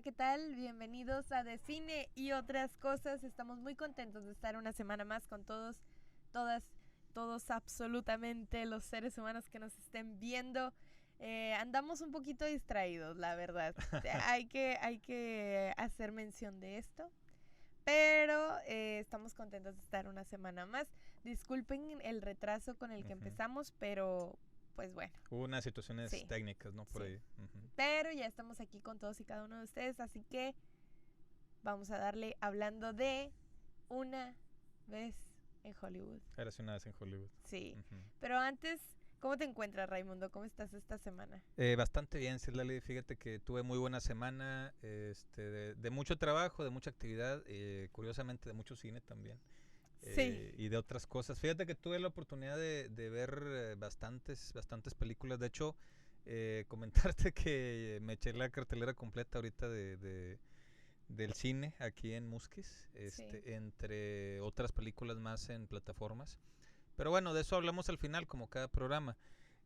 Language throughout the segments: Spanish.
¿qué tal? Bienvenidos a De Cine y otras cosas. Estamos muy contentos de estar una semana más con todos, todos absolutamente los seres humanos que nos estén viendo. Andamos un poquito distraídos, la verdad. Hay que hacer mención de esto. Pero estamos contentos de estar una semana más. Disculpen el retraso con el que empezamos, pero pues bueno. Hubo unas situaciones técnicas, ¿no? Por ahí. Pero ya estamos aquí con todos y cada uno de ustedes, así que vamos a darle hablando de Una vez en Hollywood. Érase una vez en Hollywood. Sí. Pero antes, ¿cómo te encuentras, Raimundo? ¿Cómo estás esta semana? Bastante bien, Citlali. Fíjate que tuve muy buena semana, de mucho trabajo, de mucha actividad, curiosamente de mucho cine también. Sí. Y de otras cosas. Fíjate que tuve la oportunidad de ver bastantes películas. De hecho, comentarte que me eché la cartelera completa ahorita del cine aquí en Musquis, entre otras películas más en plataformas. Pero bueno, de eso hablamos al final, como cada programa.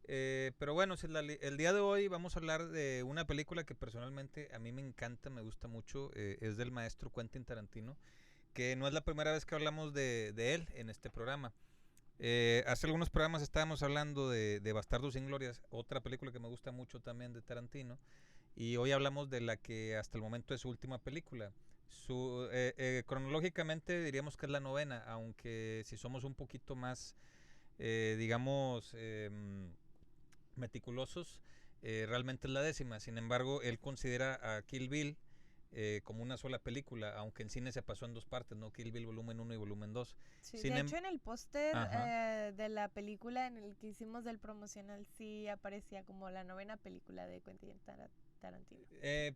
Pero bueno, el día de hoy vamos a hablar de una película que personalmente a mí me encanta, me gusta mucho. Es del maestro Quentin Tarantino, que no es la primera vez que hablamos de él en este programa. Hace algunos programas estábamos hablando de Bastardos sin Glorias, otra película que me gusta mucho también de Tarantino, y hoy hablamos de la que hasta el momento es su última película. Cronológicamente diríamos que es la novena, aunque si somos un poquito más, digamos, meticulosos, realmente es la décima. Sin embargo, él considera a Kill Bill como una sola película, aunque en cine se pasó en dos partes, ¿no? Kill Bill volumen 1 y volumen 2. Sí, de hecho en el póster de la película en el que hicimos del promocional sí aparecía como la novena película de Quentin Tarantino.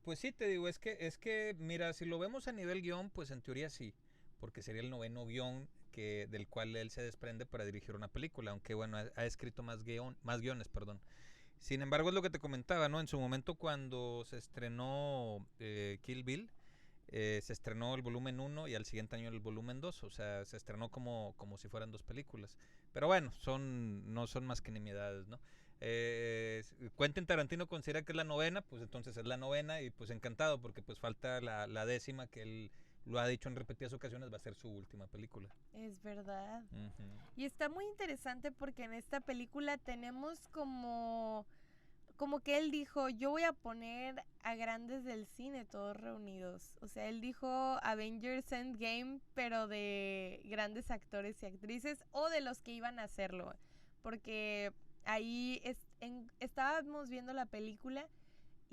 Pues sí, te digo, es que mira, si lo vemos a nivel guión, pues en teoría sí, porque sería el noveno guión del cual él se desprende para dirigir una película, aunque bueno, ha escrito más guiones, perdón. Sin embargo, es lo que te comentaba, ¿no? En su momento cuando se estrenó Kill Bill, se estrenó el volumen 1 y al siguiente año el volumen 2, o sea, se estrenó como si fueran dos películas. Pero bueno, no son más que nimiedades, ¿no? Quentin Tarantino considera que es la novena, pues entonces es la novena y pues encantado porque pues falta la décima, que él lo ha dicho en repetidas ocasiones, va a ser su última película. Es verdad. Y está muy interesante porque en esta película tenemos como que él dijo, yo voy a poner a grandes del cine todos reunidos. O sea, él dijo Avengers Endgame, pero de grandes actores y actrices o de los que iban a hacerlo. Porque ahí estábamos viendo la película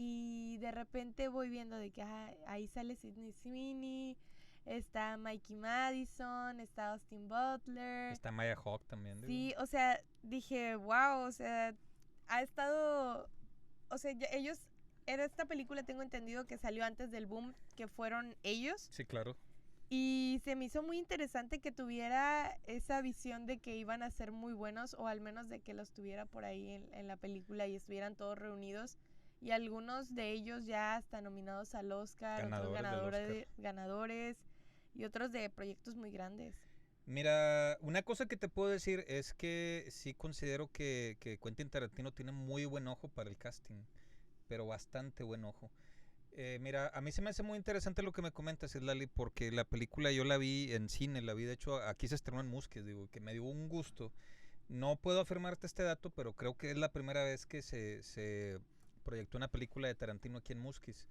y de repente voy viendo de que ahí sale Sydney Sweeney, está Mikey Madison, está Austin Butler. Está Maya Hawke también. Sí, o sea, dije, wow, o sea, ha estado, o sea, ellos, era esta película, tengo entendido que salió antes del boom, que fueron ellos. Sí, claro. Y se me hizo muy interesante que tuviera esa visión de que iban a ser muy buenos, o al menos de que los tuviera por ahí en la película y estuvieran todos reunidos. Y algunos de ellos ya hasta nominados al Oscar, otros ganadores y otros de proyectos muy grandes. Mira, una cosa que te puedo decir es que sí considero que Quentin Tarantino tiene muy buen ojo para el casting, pero bastante buen ojo. Mira, a mí se me hace muy interesante lo que me comentas, Lali, porque la película yo la vi en cine, la vi, de hecho, aquí se estrenó en Musques, digo, que me dio un gusto. No puedo afirmarte este dato, pero creo que es la primera vez que se proyectó una película de Tarantino aquí en Musquis.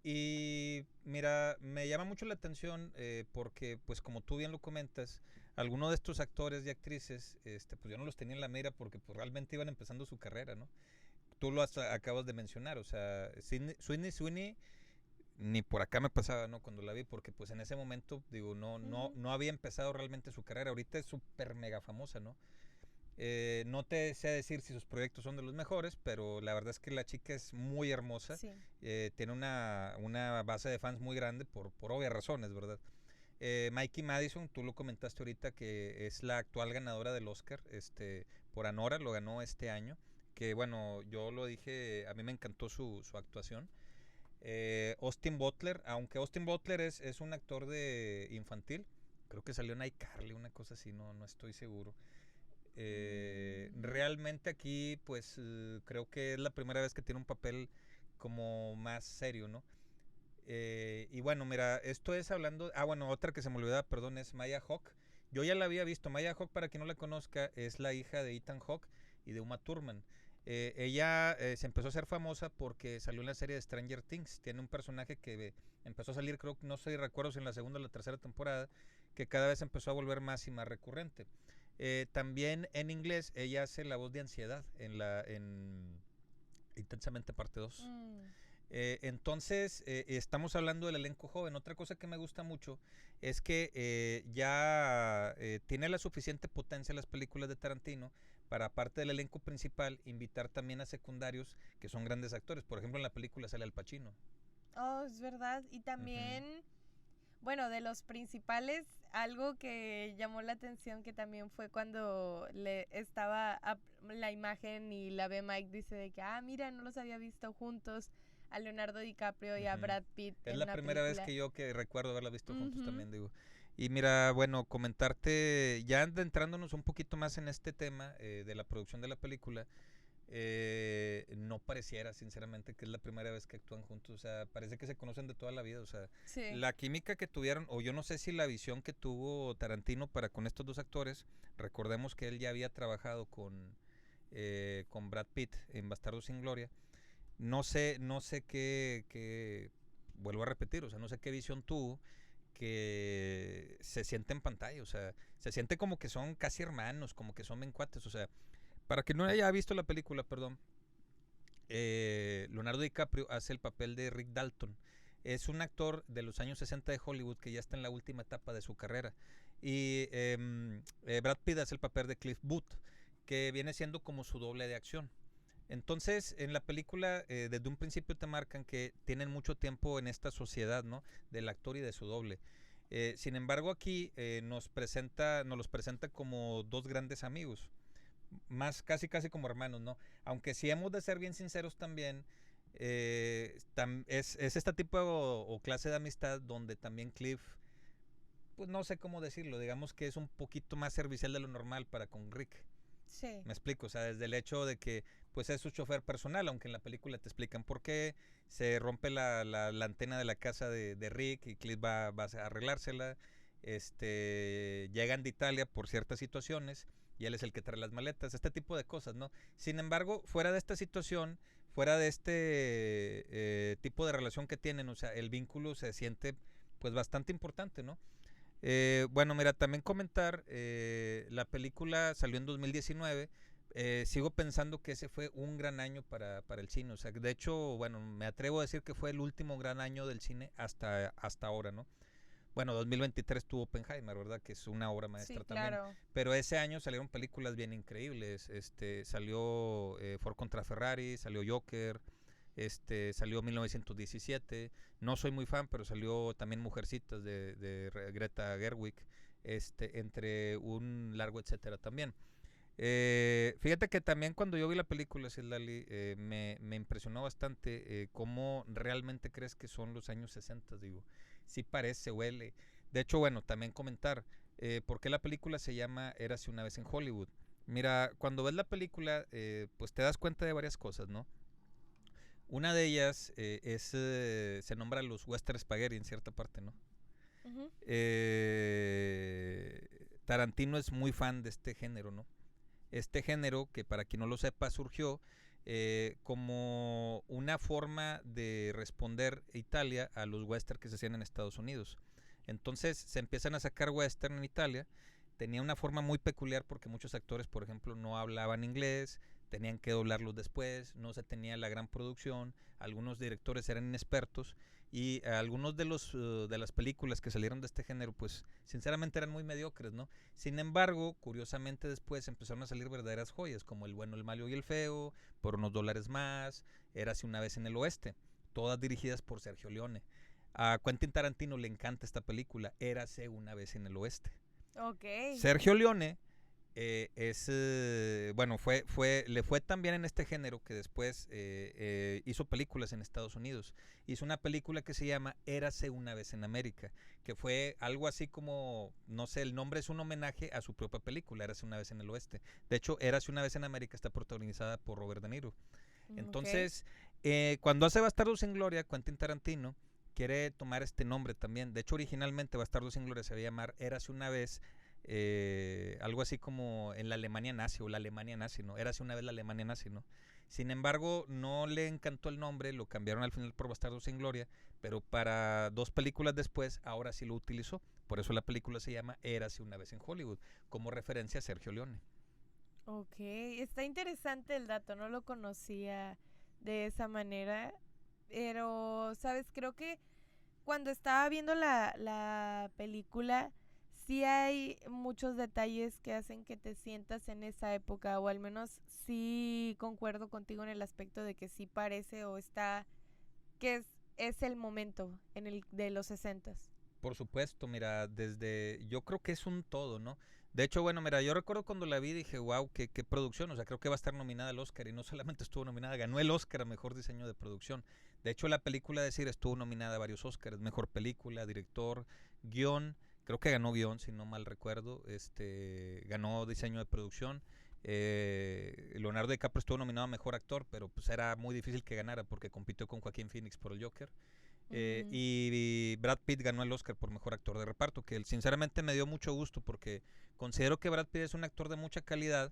Y mira, me llama mucho la atención porque, pues como tú bien lo comentas, algunos de estos actores y actrices, pues yo no los tenía en la mira porque pues, realmente iban empezando su carrera, ¿no? Tú lo acabas de mencionar, o sea, Sweeney ni por acá me pasaba, ¿no? Cuando la vi, porque pues en ese momento, digo, no había empezado realmente su carrera. Ahorita es súper mega famosa, ¿no? No te sé decir si sus proyectos son de los mejores, pero la verdad es que la chica es muy hermosa. Sí. Tiene una base de fans muy grande por obvias razones, ¿verdad? Mikey Madison, tú lo comentaste ahorita, que es la actual ganadora del Oscar, por Anora, lo ganó este año. Que bueno, yo lo dije, a mí me encantó su actuación. Austin Butler, aunque Austin Butler es un actor de infantil, creo que salió en iCarly, una cosa así, no estoy seguro. Realmente aquí pues creo que es la primera vez que tiene un papel como más serio, ¿no? Y bueno, mira, esto es hablando... bueno, otra que se me olvidaba, perdón, es Maya Hawke. Yo ya la había visto. Maya Hawke, para quien no la conozca, es la hija de Ethan Hawke y de Uma Thurman. Ella se empezó a hacer famosa porque salió en la serie de Stranger Things. Tiene un personaje que empezó a salir, creo, no sé, recuerdo si en la segunda o la tercera temporada, que cada vez empezó a volver más y más recurrente. También en inglés ella hace la voz de Ansiedad en Intensamente parte 2. Entonces, estamos hablando del elenco joven. Otra cosa que me gusta mucho es que ya tiene la suficiente potencia las películas de Tarantino para, aparte del elenco principal, invitar también a secundarios que son grandes actores. Por ejemplo, en la película sale Al Pacino. Oh, es verdad. Y también, bueno, de los principales, algo que llamó la atención que también fue cuando le estaba la imagen y la ve Mike, dice de que, mira, no los había visto juntos, a Leonardo DiCaprio y a Brad Pitt. Es la primera vez que yo recuerdo haberla visto juntos también, digo. Y mira, bueno, comentarte, ya adentrándonos un poquito más en este tema de la producción de la película, no pareciera, sinceramente, que es la primera vez que actúan juntos. O sea, parece que se conocen de toda la vida. O sea, la química que tuvieron, o yo no sé si la visión que tuvo Tarantino para con estos dos actores, recordemos que él ya había trabajado con Brad Pitt en Bastardos sin Gloria. No sé qué, vuelvo a repetir, o sea, no sé qué visión tuvo que se siente en pantalla. O sea, se siente como que son casi hermanos, como que son mencuates. O sea, para que no haya visto la película, perdón, Leonardo DiCaprio hace el papel de Rick Dalton. Es un actor de los años 60 de Hollywood que ya está en la última etapa de su carrera. Y Brad Pitt hace el papel de Cliff Booth, que viene siendo como su doble de acción. Entonces, en la película, desde un principio te marcan que tienen mucho tiempo en esta sociedad, ¿no? Del actor y de su doble. Sin embargo, aquí nos los presenta como dos grandes amigos, más casi como hermanos, ¿no? Aunque sí hemos de ser bien sinceros también, es este tipo o clase de amistad donde también Cliff, pues no sé cómo decirlo, digamos que es un poquito más servicial de lo normal para con Rick. Sí. Me explico, o sea, desde el hecho de que pues es su chofer personal, aunque en la película te explican por qué, se rompe la antena de la casa de Rick y Cliff va a arreglársela, llegan de Italia por ciertas situaciones y él es el que trae las maletas, este tipo de cosas, ¿no? Sin embargo, fuera de esta situación, fuera de este tipo de relación que tienen, o sea, el vínculo se siente pues bastante importante, ¿no? Bueno, mira, también comentar, la película salió en 2019, sigo pensando que ese fue un gran año para el cine. O sea, de hecho, bueno, me atrevo a decir que fue el último gran año del cine hasta ahora, ¿no? Bueno, 2023 tuvo Oppenheimer, ¿verdad? Que es una obra maestra también. Claro. Pero ese año salieron películas bien increíbles. Salió Ford contra Ferrari, salió Joker, salió 1917. No soy muy fan, pero salió también Mujercitas de Greta Gerwig, entre un largo etcétera también. Fíjate que también cuando yo vi la película, Citlali, me impresionó bastante cómo realmente crees que son los años 60, digo. Sí parece, huele. De hecho, bueno, también comentar por qué la película se llama Érase una vez en Hollywood. Mira, cuando ves la película, pues te das cuenta de varias cosas, ¿no? Una de ellas se nombra los Western Spaghetti en cierta parte, ¿no? Tarantino es muy fan de este género, ¿no? Este género que, para quien no lo sepa, surgió como una forma de responder Italia a los western que se hacían en Estados Unidos. Entonces se empiezan a sacar western en Italia. Tenía una forma muy peculiar porque muchos actores, por ejemplo, no hablaban inglés, tenían que doblarlos después, no se tenía la gran producción, algunos directores eran inexpertos y algunos de las películas que salieron de este género, pues sinceramente eran muy mediocres, ¿no? Sin embargo, curiosamente después empezaron a salir verdaderas joyas como El bueno, el malo y el feo, Por unos dólares más, Érase una vez en el oeste, todas dirigidas por Sergio Leone. A Quentin Tarantino le encanta esta película, Érase una vez en el oeste. Okay. Sergio Leone le fue tan bien en este género que después hizo películas en Estados Unidos. Hizo una película que se llama Érase una vez en América, que fue algo así como, no sé, el nombre es un homenaje a su propia película, Érase una vez en el oeste. De hecho, Érase una vez en América está protagonizada por Robert De Niro. Entonces, cuando hace Bastardos sin Gloria, Quentin Tarantino quiere tomar este nombre también. De hecho, originalmente Bastardos sin Gloria se iba a llamar Érase una vez, algo así como en la Alemania nazi o la Alemania nazi, ¿no? Érase una vez la Alemania nazi, ¿no? Sin embargo, no le encantó el nombre, lo cambiaron al final por Bastardos sin Gloria, pero para 2 películas después, ahora sí lo utilizó. Por eso la película se llama Érase una vez en Hollywood, como referencia a Sergio Leone. Ok, está interesante el dato, no lo conocía de esa manera, pero, ¿sabes? Creo que cuando estaba viendo la película, sí hay muchos detalles que hacen que te sientas en esa época, o al menos sí concuerdo contigo en el aspecto de que sí parece o está, que es el momento en el de los 60s. Por supuesto, mira, yo creo que es un todo, ¿no? De hecho, bueno, mira, yo recuerdo cuando la vi dije, wow, qué producción, o sea, creo que va a estar nominada al Oscar y no solamente estuvo nominada, ganó el Oscar a Mejor Diseño de Producción. De hecho, la película decir estuvo nominada a varios Oscars, Mejor Película, Director, Guión, creo que ganó Guión, si no mal recuerdo, ganó Diseño de Producción. Leonardo DiCaprio estuvo nominado a Mejor Actor, pero pues era muy difícil que ganara porque compitió con Joaquín Phoenix por el Joker. Y Brad Pitt ganó el Oscar por Mejor Actor de Reparto, que sinceramente me dio mucho gusto porque considero que Brad Pitt es un actor de mucha calidad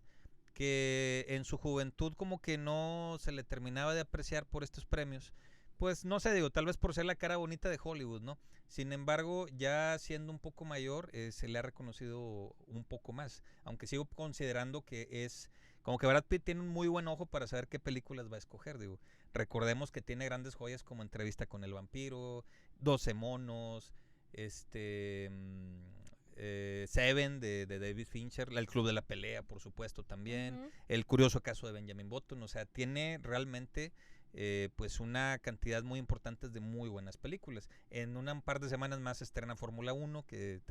que en su juventud como que no se le terminaba de apreciar por estos premios. Pues no sé, digo, tal vez por ser la cara bonita de Hollywood, ¿no? Sin embargo, ya siendo un poco mayor, se le ha reconocido un poco más, aunque sigo considerando que es como que Brad Pitt tiene un muy buen ojo para saber qué películas va a escoger, digo. Recordemos que tiene grandes joyas como Entrevista con el vampiro, 12 monos, Seven de David Fincher, El Club de la Pelea, por supuesto, también, El curioso caso de Benjamin Button, o sea, tiene realmente pues una cantidad muy importante de muy buenas películas. En un par de semanas más se estrena Fórmula 1, que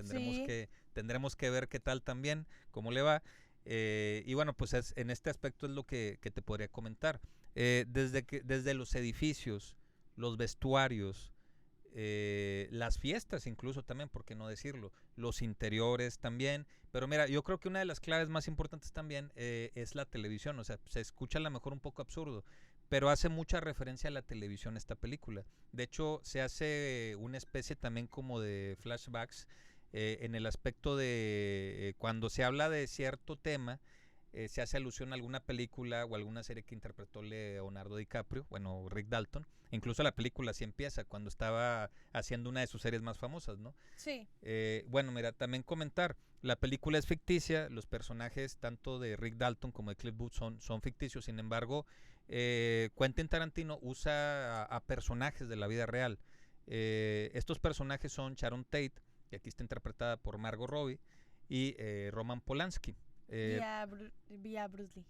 tendremos que ver qué tal también, cómo le va. Y bueno, pues en este aspecto es lo que te podría comentar. Desde los edificios, los vestuarios, las fiestas incluso también, por qué no decirlo, los interiores también. Pero mira, yo creo que una de las claves más importantes también es la televisión. O sea, se escucha a lo mejor un poco absurdo, pero hace mucha referencia a la televisión esta película. De hecho, se hace una especie también como de flashbacks en el aspecto de cuando se habla de cierto tema, se hace alusión a alguna película o alguna serie que interpretó Leonardo DiCaprio, bueno, Rick Dalton. Incluso la película así empieza, cuando estaba haciendo una de sus series más famosas, ¿no? Sí. Bueno, mira, también comentar, la película es ficticia, los personajes tanto de Rick Dalton como de Cliff Booth son ficticios, sin embargo, Quentin Tarantino usa a personajes de la vida real. Estos personajes son Sharon Tate, que aquí está interpretada por Margot Robbie, y Roman Polanski. Y a Bruce Lee.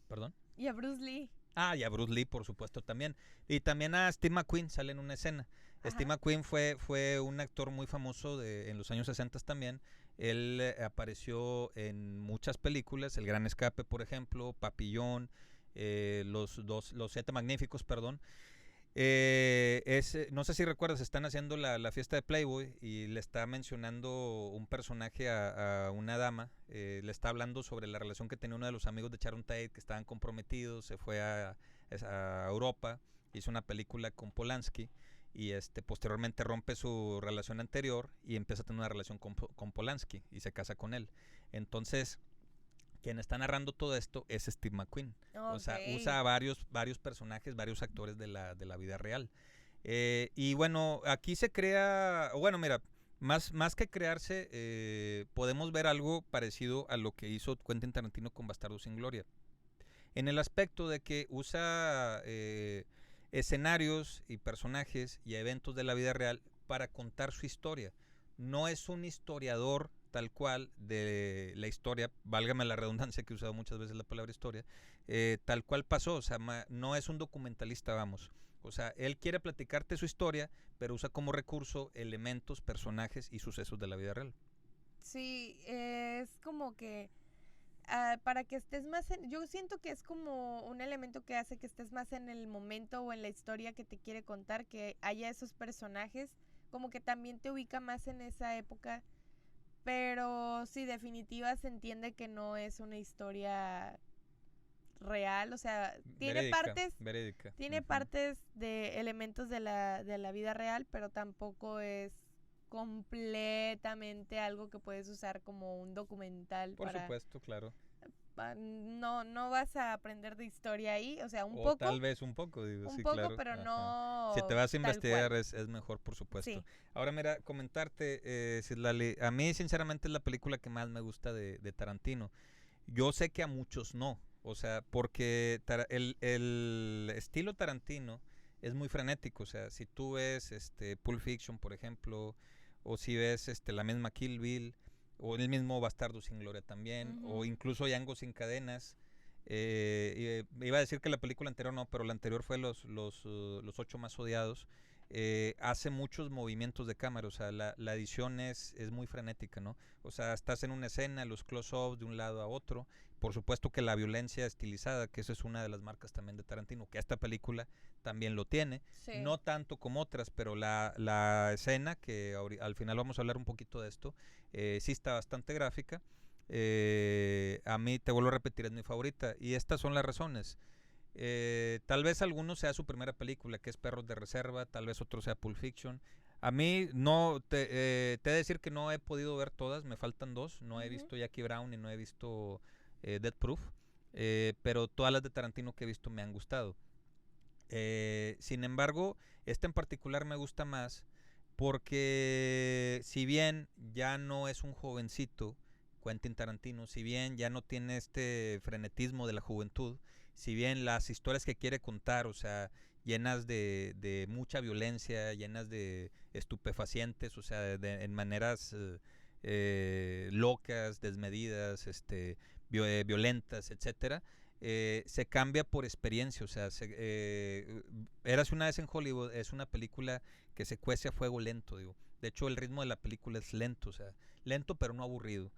¿Perdón? Y a Bruce Lee. Ah, y a Bruce Lee, por supuesto, también. Y también a Steve McQueen sale en una escena. Ajá. Steve McQueen fue un actor muy famoso en los años 60 también. Él apareció en muchas películas, El Gran Escape, por ejemplo, Papillón, Los Siete Magníficos, perdón. No sé si recuerdas, están haciendo la fiesta de Playboy y le está mencionando un personaje a una dama, le está hablando sobre la relación que tenía uno de los amigos de Sharon Tate, que estaban comprometidos, se fue a Europa, hizo una película con Polanski y posteriormente rompe su relación anterior y empieza a tener una relación con Polanski y se casa con él. Entonces, quien está narrando todo esto es Steve McQueen. Okay. O sea, usa a varios personajes, varios actores de la vida real. Y bueno, aquí se crea, bueno, mira, más que crearse, podemos ver algo parecido a lo que hizo Quentin Tarantino con Bastardos sin Gloria. En el aspecto de que usa escenarios y personajes y eventos de la vida real para contar su historia. No es un historiador tal cual de la historia, válgame la redundancia que he usado muchas veces la palabra historia, tal cual pasó, o sea, no es un documentalista, vamos. O sea, él quiere platicarte su historia, pero usa como recurso elementos, personajes y sucesos de la vida real. Sí, es como que para que estés más yo siento que es como un elemento que hace que estés más en el momento o en la historia que te quiere contar, que haya esos personajes, como que también te ubica más en esa época. Pero sí, definitiva se entiende que no es una historia real, o sea, Verídica. tiene partes de elementos de la vida real, pero tampoco es completamente algo que puedes usar como un documental. Por supuesto, claro. No vas a aprender de historia ahí, o sea, un O poco. tal vez un poco, digo, Un sí, poco, claro. pero Ajá. no Si te vas a tal investigar cual. es mejor, por supuesto. Sí. Ahora, mira, comentarte, Citlali, a mí sinceramente es la película que más me gusta de Tarantino. Yo sé que a muchos no, o sea, porque el estilo Tarantino es muy frenético, o sea, si tú ves Pulp Fiction, por ejemplo, o si ves la misma Kill Bill, o el mismo Bastardo sin Gloria también, o incluso Django sin cadenas. Iba a decir que la película anterior no, pero la anterior fue los 8 más odiados. Hace muchos movimientos de cámara, o sea, la edición es muy frenética, ¿no? O sea, estás en una escena, los close-ups de un lado a otro. Por supuesto que la violencia estilizada, que esa es una de las marcas también de Tarantino, que esta película también lo tiene. Sí. No tanto como otras, pero la escena, que al final vamos a hablar un poquito de esto, sí está bastante gráfica. A mí, te vuelvo a repetir, es mi favorita. Y estas son las razones. Tal vez alguno sea su primera película, que es Perros de Reserva, tal vez otro sea Pulp Fiction. A mí no, te he de decir que no he podido ver todas, me faltan 2. No he visto Jackie Brown y no he visto Death Proof, pero todas las de Tarantino que he visto me han gustado. Sin embargo, esta en particular me gusta más porque si bien ya no es un jovencito, Quentin Tarantino, si bien ya no tiene este frenetismo de la juventud, si bien las historias que quiere contar, o sea, llenas de mucha violencia, llenas de estupefacientes, o sea, en maneras locas, desmedidas, violentas, etcétera, se cambia por experiencia, o sea, Érase una vez en Hollywood es una película que se cuece a fuego lento, digo. De hecho, el ritmo de la película es lento, o sea, lento pero no aburrido.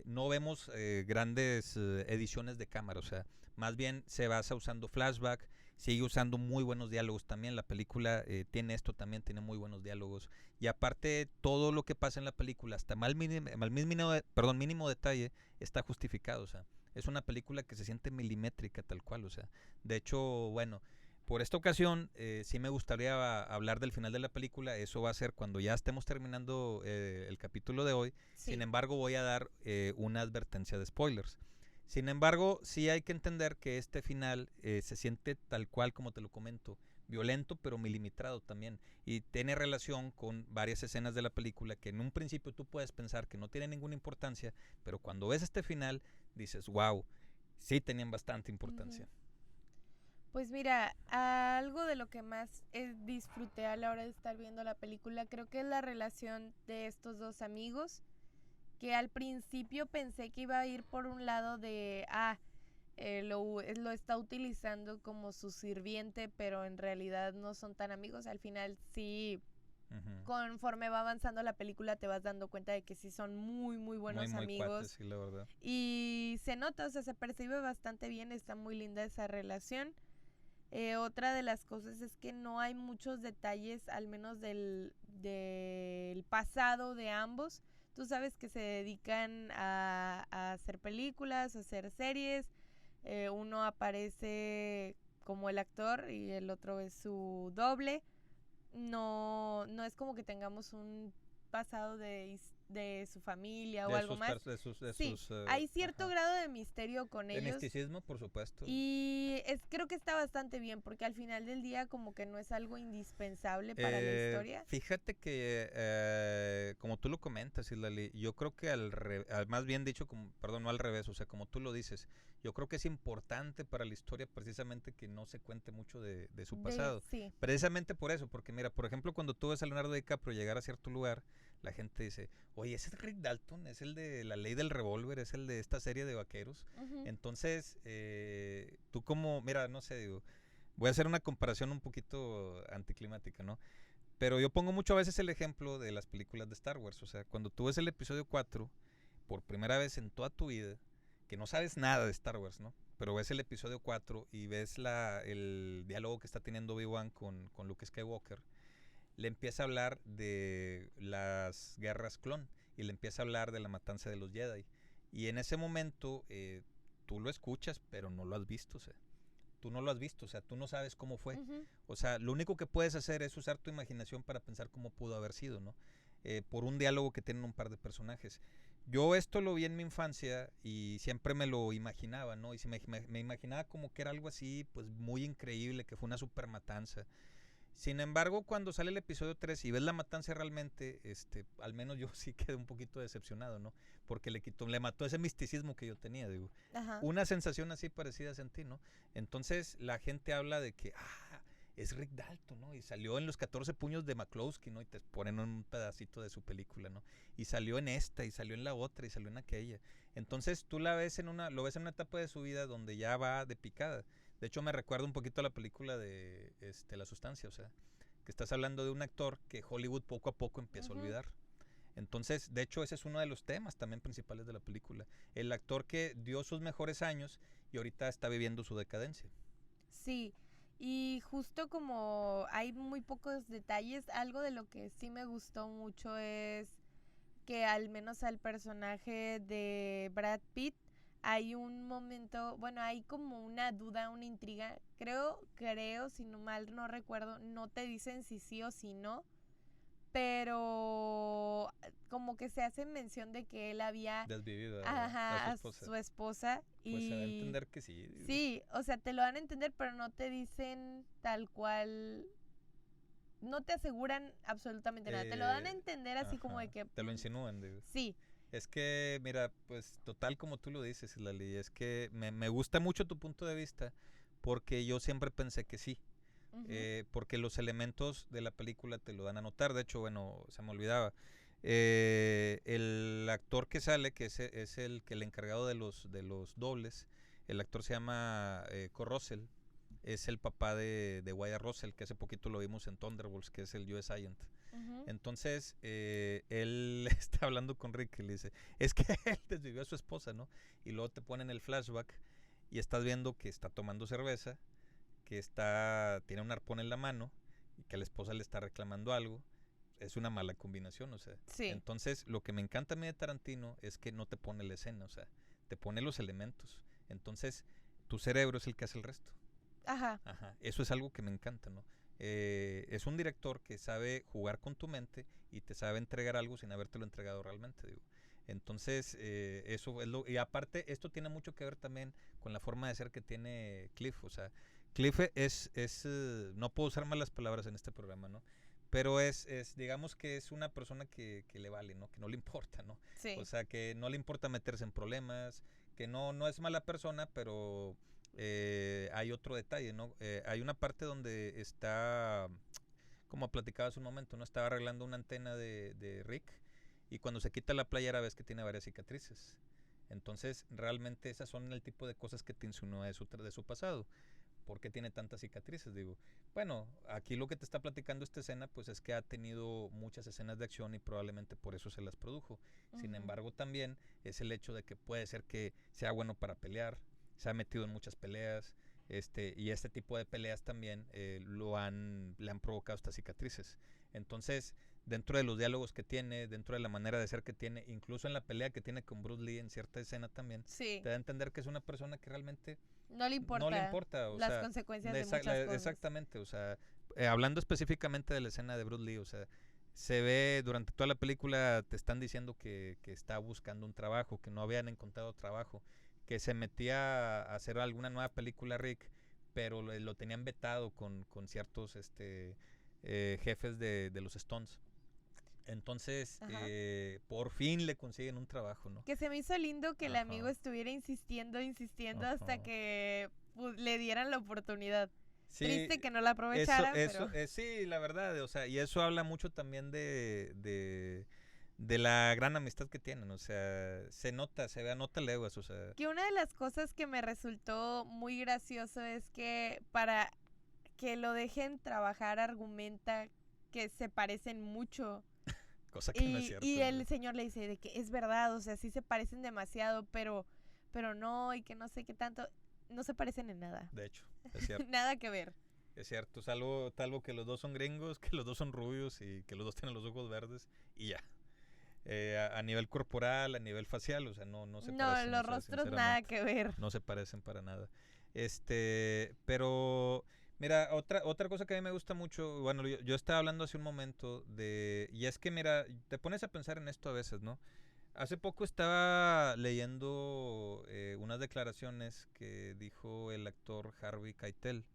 No vemos grandes ediciones de cámara, o sea, más bien se basa usando flashback, sigue usando muy buenos diálogos también. La película tiene esto también, tiene muy buenos diálogos. Y aparte, todo lo que pasa en la película, hasta mínimo detalle, está justificado, o sea, es una película que se siente milimétrica tal cual, o sea, de hecho, bueno, por esta ocasión sí me gustaría hablar del final de la película. Eso va a ser cuando ya estemos terminando el capítulo de hoy. Sí. Sin embargo, voy a dar una advertencia de spoilers. Sin embargo, sí hay que entender que este final se siente tal cual como te lo comento, violento pero milimetrado también, y tiene relación con varias escenas de la película que en un principio tú puedes pensar que no tienen ninguna importancia, pero cuando ves este final dices, wow, sí tenían bastante importancia. Pues mira, algo de lo que más disfruté a la hora de estar viendo la película, creo que es la relación de estos dos amigos, que al principio pensé que iba a ir por un lado de, lo está utilizando como su sirviente, pero en realidad no son tan amigos. Al final sí, conforme va avanzando la película te vas dando cuenta de que sí son muy, muy buenos muy amigos. Cuates, sí, la verdad. Y se nota, o sea, se percibe bastante bien, está muy linda esa relación. Otra de las cosas es que no hay muchos detalles, al menos del pasado de ambos. Tú sabes que se dedican a hacer películas, a hacer series. Uno aparece como el actor y el otro es su doble. No es como que tengamos un pasado de su familia o algo más. Hay cierto grado de misterio con ellos. De misticismo, por supuesto. Y creo que está bastante bien porque al final del día como que no es algo indispensable para la historia. Fíjate que como tú lo comentas, Islali, yo creo que más bien dicho, perdón, no al revés, o sea, como tú lo dices, yo creo que es importante para la historia precisamente que no se cuente mucho de su pasado. Sí. Precisamente por eso, porque mira, por ejemplo, cuando tú ves a Leonardo DiCaprio llegar a cierto lugar, la gente dice, oye, ese es Rick Dalton, es el de La Ley del Revólver, es el de esta serie de vaqueros. Entonces, tú como, mira, no sé, digo, voy a hacer una comparación un poquito anticlimática, ¿no? Pero yo pongo mucho a veces el ejemplo de las películas de Star Wars, o sea, cuando tú ves el episodio 4, por primera vez en toda tu vida, que no sabes nada de Star Wars, ¿no? Pero ves el episodio 4 y ves el diálogo que está teniendo Obi-Wan con Luke Skywalker, le empieza a hablar de las guerras clon y le empieza a hablar de la matanza de los Jedi. Y en ese momento tú lo escuchas, pero no lo has visto, o sea, tú no lo has visto, o sea, tú no sabes cómo fue. Ujú. O sea, lo único que puedes hacer es usar tu imaginación para pensar cómo pudo haber sido, ¿no? Por un diálogo que tienen un par de personajes. Yo esto lo vi en mi infancia y siempre me lo imaginaba, ¿no? Y me imaginaba como que era algo así, pues muy increíble, que fue una super matanza. Sin embargo, cuando sale el episodio 3 y ves la matanza realmente, al menos yo sí quedé un poquito decepcionado, ¿no? Porque le mató ese misticismo que yo tenía, digo. Ajá. Una sensación así parecida sentí, ¿no? Entonces la gente habla de que, es Rick Dalton, ¿no? Y salió en los 14 puños de McCloskey, ¿no? Y te ponen un pedacito de su película, ¿no? Y salió en esta, y salió en la otra, y salió en aquella. Entonces tú lo ves en una etapa de su vida donde ya va de picada. De hecho, me recuerda un poquito a la película de La Sustancia, o sea, que estás hablando de un actor que Hollywood poco a poco empieza a olvidar. Entonces, de hecho, ese es uno de los temas también principales de la película. El actor que dio sus mejores años y ahorita está viviendo su decadencia. Sí, y justo como hay muy pocos detalles, algo de lo que sí me gustó mucho es que al menos al personaje de Brad Pitt hay un momento, bueno, hay como una duda, una intriga. Creo, si no mal no recuerdo, no te dicen si sí o si no, pero como que se hace mención de que él había Desvivido ajá, a a su esposa. su esposa Pues se da a y entender que sí. sí, o sea, te lo dan a entender, pero no te dicen tal cual, no te aseguran absolutamente nada, te lo dan a entender así como de que Te lo insinúan, digo. sí. Es que, mira, pues total como tú lo dices, Lali, es que me gusta mucho tu punto de vista porque yo siempre pensé que sí. Porque los elementos de la película te lo dan a notar. De hecho, bueno, se me olvidaba. El actor que sale, que es el encargado de los dobles, el actor se llama Kurt Russell, es el papá de Wyatt Russell, que hace poquito lo vimos en Thunderbolts, que es el US Agent. Entonces, él está hablando con Rick y le dice, es que él desvivió a su esposa, ¿no? Y luego te ponen el flashback y estás viendo que está tomando cerveza, que tiene un arpón en la mano y que la esposa le está reclamando algo. Es una mala combinación, o sea. Sí. Entonces, lo que me encanta a mí de Tarantino es que no te pone la escena, o sea, te pone los elementos. Entonces, tu cerebro es el que hace el resto. Ajá. Eso es algo que me encanta, ¿no? Es un director que sabe jugar con tu mente y te sabe entregar algo sin habértelo entregado realmente, digo. Entonces, eso es y aparte, esto tiene mucho que ver también con la forma de ser que tiene Cliff, o sea, Cliff no puedo usar malas palabras en este programa, ¿no? Pero digamos que es una persona que le vale, ¿no? Que no le importa, ¿no? Sí. O sea, que no le importa meterse en problemas, que no es mala persona, pero hay otro detalle, ¿no? Hay una parte donde está, como platicaba hace un momento, ¿no? Estaba arreglando una antena de Rick y cuando se quita la playera ves que tiene varias cicatrices. Entonces, realmente esas son el tipo de cosas que te insinúa de su pasado. ¿Por qué tiene tantas cicatrices? Digo, bueno, aquí lo que te está platicando esta escena, pues es que ha tenido muchas escenas de acción y probablemente por eso se las produjo. Sin embargo, también es el hecho de que puede ser que sea bueno para pelear, se ha metido en muchas peleas, y este tipo de peleas también le han provocado estas cicatrices. Entonces, dentro de los diálogos que tiene, dentro de la manera de ser que tiene, incluso en la pelea que tiene con Bruce Lee en cierta escena también, sí. te da a entender que es una persona que realmente no le importa o las sea, consecuencias de muchas cosas. Exactamente, o sea, hablando específicamente de la escena de Bruce Lee, o sea, se ve durante toda la película, te están diciendo que está buscando un trabajo, que no habían encontrado trabajo, que se metía a hacer alguna nueva película Rick, pero lo tenían vetado con ciertos jefes de los Stones. Entonces, por fin le consiguen un trabajo, ¿no? Que se me hizo lindo que el amigo estuviera insistiendo hasta que le dieran la oportunidad. Sí, triste que no la aprovechara, pero sí, la verdad, o sea, y eso habla mucho también de la gran amistad que tienen, o sea, se ve a nota leguas, o sea. Que una de las cosas que me resultó muy gracioso es que para que lo dejen trabajar argumenta que se parecen mucho. Cosa que no es cierto. Y el señor le dice de que es verdad, o sea, sí se parecen demasiado, pero no, y que no sé qué tanto, no se parecen en nada. De hecho, es cierto. Nada que ver. Es cierto, salvo que los dos son gringos, que los dos son rubios y que los dos tienen los ojos verdes y ya. A nivel corporal, a nivel facial, o sea, no se No, parecen, los o sea, rostros nada sinceramente, que ver. no se parecen para nada. Pero, mira, otra cosa que a mí me gusta mucho, bueno, yo estaba hablando hace un momento y es que, mira, te pones a pensar en esto a veces, ¿no? Hace poco estaba leyendo unas declaraciones que dijo el actor Harvey Keitel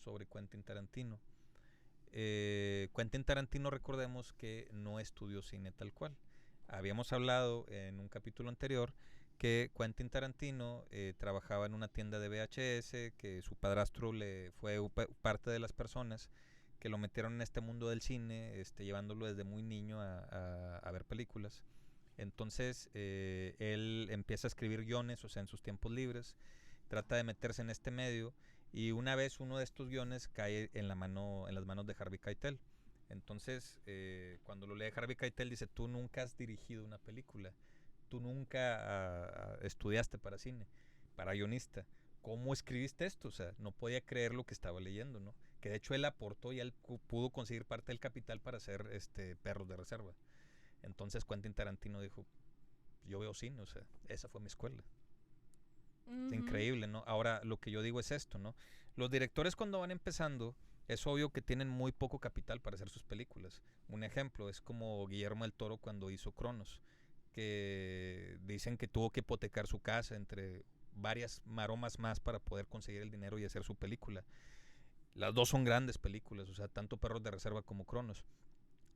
sobre Quentin Tarantino. Quentin Tarantino, recordemos que no estudió cine tal cual. Habíamos hablado en un capítulo anterior que Quentin Tarantino trabajaba en una tienda de VHS, que su padrastro le fue parte de las personas que lo metieron en este mundo del cine, llevándolo desde muy niño a ver películas. Entonces él empieza a escribir guiones, o sea, en sus tiempos libres, trata de meterse en este medio y una vez uno de estos guiones cae en las manos de Harvey Keitel. Entonces, cuando lo lee Harvey Keitel dice, tú nunca has dirigido una película, tú nunca estudiaste para cine, para guionista. ¿Cómo escribiste esto? O sea, no podía creer lo que estaba leyendo, ¿no? Que de hecho él aportó y él pudo conseguir parte del capital para hacer Perros de Reserva. Entonces Quentin Tarantino dijo, yo veo cine, o sea, esa fue mi escuela. Increíble, ¿no? Ahora, lo que yo digo es esto, ¿no? Los directores cuando van empezando, es obvio que tienen muy poco capital para hacer sus películas. Un ejemplo es como Guillermo del Toro cuando hizo Cronos, que dicen que tuvo que hipotecar su casa entre varias maromas más para poder conseguir el dinero y hacer su película. Las dos son grandes películas, o sea, tanto Perros de Reserva como Cronos.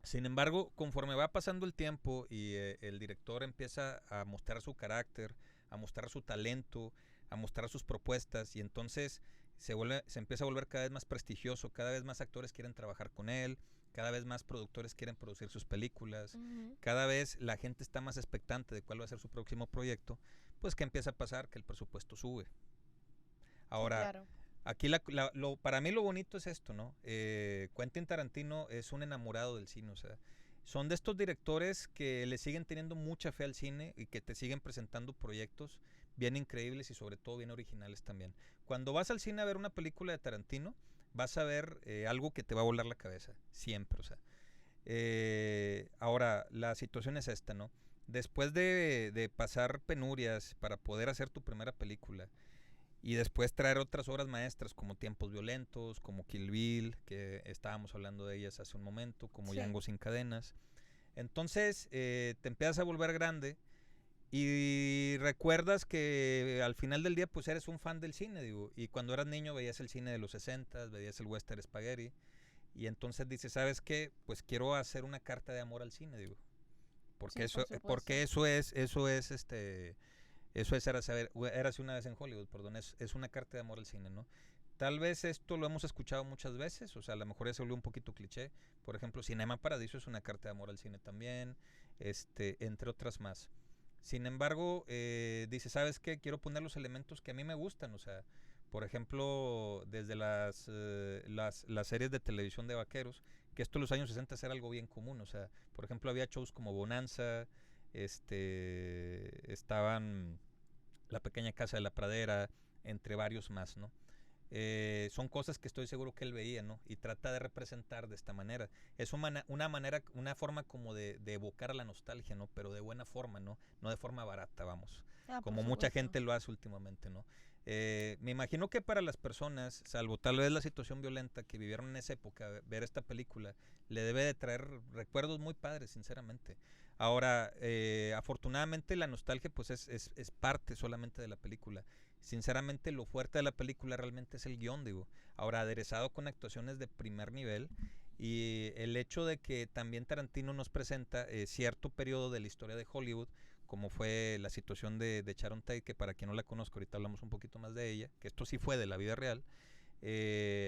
Sin embargo, conforme va pasando el tiempo y el director empieza a mostrar su carácter, a mostrar su talento, a mostrar sus propuestas, y entonces se empieza a volver cada vez más prestigioso, cada vez más actores quieren trabajar con él, cada vez más productores quieren producir sus películas, cada vez la gente está más expectante de cuál va a ser su próximo proyecto, pues que empieza a pasar que el presupuesto sube. Sí, Ahora, claro. aquí para mí lo bonito es esto, ¿no? Quentin Tarantino es un enamorado del cine, o sea, son de estos directores que le siguen teniendo mucha fe al cine y que te siguen presentando proyectos bien increíbles y sobre todo bien originales también. Cuando vas al cine a ver una película de Tarantino, vas a ver algo que te va a volar la cabeza, siempre, o sea. Ahora, la situación es esta, ¿no? Después de pasar penurias para poder hacer tu primera película, y después traer otras obras maestras como Tiempos Violentos, como Kill Bill, que estábamos hablando de ellas hace un momento, como Sí. Django sin cadenas. Entonces te empiezas a volver grande y recuerdas que al final del día pues eres un fan del cine, digo, y cuando eras niño veías el cine de los 60, veías el western spaghetti, y entonces dices, ¿sabes qué? Pues quiero hacer una carta de amor al cine, digo, Sí, por porque supuesto. eso es Érase una vez en Hollywood, perdón, es una carta de amor al cine, ¿no? Tal vez esto lo hemos escuchado muchas veces, o sea, a lo mejor ya se volvió un poquito cliché. Por ejemplo, Cinema Paradiso es una carta de amor al cine también, entre otras más. Sin embargo, dice, ¿sabes qué? Quiero poner los elementos que a mí me gustan, o sea, por ejemplo, desde las series de televisión de vaqueros, que esto en los años 60 era algo bien común, o sea, por ejemplo, había shows como Bonanza, estaban La Pequeña Casa de la Pradera, entre varios más, ¿no? Son cosas que estoy seguro que él veía, ¿no? Y trata de representar de esta manera. Es una forma como de evocar a la nostalgia, ¿no? Pero de buena forma, ¿no? No de forma barata, vamos. Ah, por Como mucha supuesto. gente lo hace últimamente, ¿no? Me imagino que para las personas, salvo tal vez la situación violenta que vivieron en esa época, ver esta película le debe de traer recuerdos muy padres, sinceramente. Ahora, afortunadamente la nostalgia pues es parte solamente de la película. Sinceramente lo fuerte de la película realmente es el guión, digo. Ahora, aderezado con actuaciones de primer nivel y el hecho de que también Tarantino nos presenta cierto periodo de la historia de Hollywood, como fue la situación de Sharon Tate, que para quien no la conozco, ahorita hablamos un poquito más de ella, que esto sí fue de la vida real.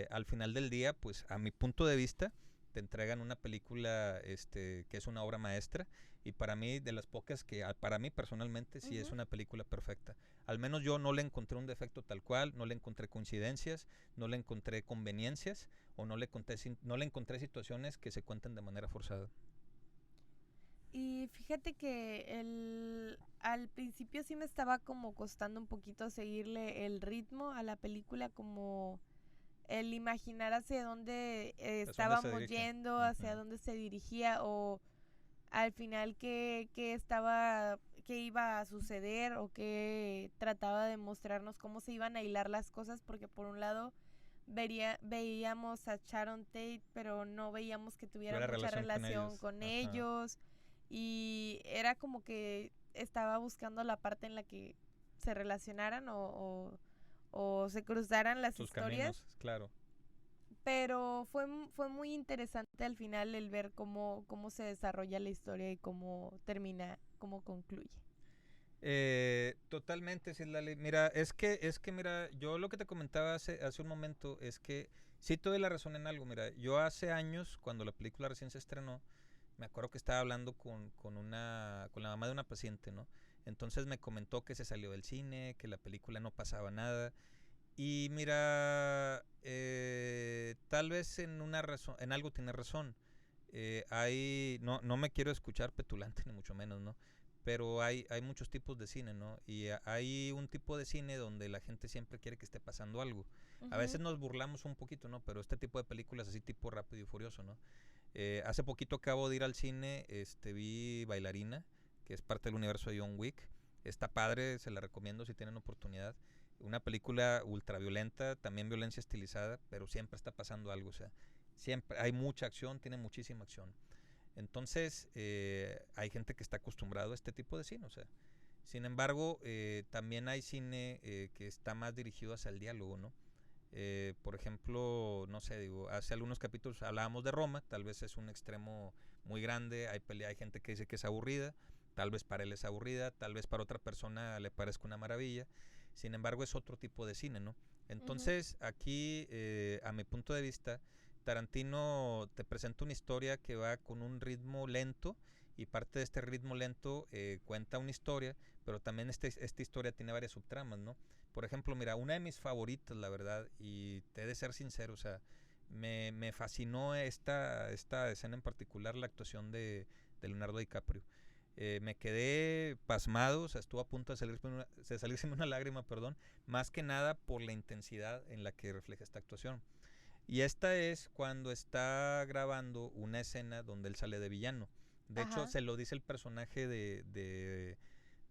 Al final del día, pues a mi punto de vista, te entregan una película que es una obra maestra y para mí de las pocas que para mí personalmente sí es una película perfecta. Al menos yo no le encontré un defecto tal cual, no le encontré coincidencias, no le encontré conveniencias o no le encontré situaciones que se cuenten de manera forzada. Y fíjate que al principio sí me estaba como costando un poquito seguirle el ritmo a la película, como el imaginar hacia dónde ¿Hacia dónde se estábamos dirige? yendo, hacia Ujú. dónde se dirigía o al final qué iba a suceder o qué trataba de mostrarnos cómo se iban a hilar las cosas, porque por un lado veíamos a Sharon Tate, pero no veíamos que tuviera mucha relación con ellos, y era como que estaba buscando la parte en la que se relacionaran o se cruzaran las sus historias. Caminos, claro. Pero fue muy interesante al final el ver cómo se desarrolla la historia y cómo termina, cómo concluye. Totalmente, Citlali. Mira, es que mira, yo lo que te comentaba hace un momento es que sí te doy la razón en algo. Mira, yo hace años, cuando la película recién se estrenó, me acuerdo que estaba hablando con la mamá de una paciente, ¿no? Entonces me comentó que se salió del cine, que la película no pasaba nada. Y mira, tal vez en algo tiene razón. No me quiero escuchar petulante ni mucho menos, ¿no? Pero hay muchos tipos de cine, ¿no? Y hay un tipo de cine donde la gente siempre quiere que esté pasando algo. A veces nos burlamos un poquito, ¿no? Pero este tipo de películas así tipo Rápido y Furioso, ¿no? Hace poquito acabo de ir al cine, vi Bailarina, que es parte del universo de John Wick. Está padre, se la recomiendo si tienen oportunidad. Una película ultraviolenta, también violencia estilizada, pero siempre está pasando algo, o sea, siempre hay mucha acción, tiene muchísima acción. Entonces, hay gente que está acostumbrado a este tipo de cine, o sea. Sin embargo, también hay cine que está más dirigido hacia el diálogo, ¿no? Por ejemplo, no sé, digo, hace algunos capítulos hablábamos de Roma, tal vez es un extremo muy grande, hay gente que dice que es aburrida, tal vez para él es aburrida, tal vez para otra persona le parezca una maravilla. Sin embargo, es otro tipo de cine, ¿no? Entonces, aquí, a mi punto de vista, Tarantino te presenta una historia que va con un ritmo lento, y parte de este ritmo lento cuenta una historia, pero también esta historia tiene varias subtramas, ¿no? Por ejemplo, mira, una de mis favoritas, la verdad, y te he de ser sincero, o sea, me fascinó esta escena en particular, la actuación de Leonardo DiCaprio. Me quedé pasmado, o sea, estuvo a punto de salirse una lágrima, perdón, más que nada por la intensidad en la que refleja esta actuación. Y esta es cuando está grabando una escena donde él sale de villano. De hecho, se lo dice el personaje de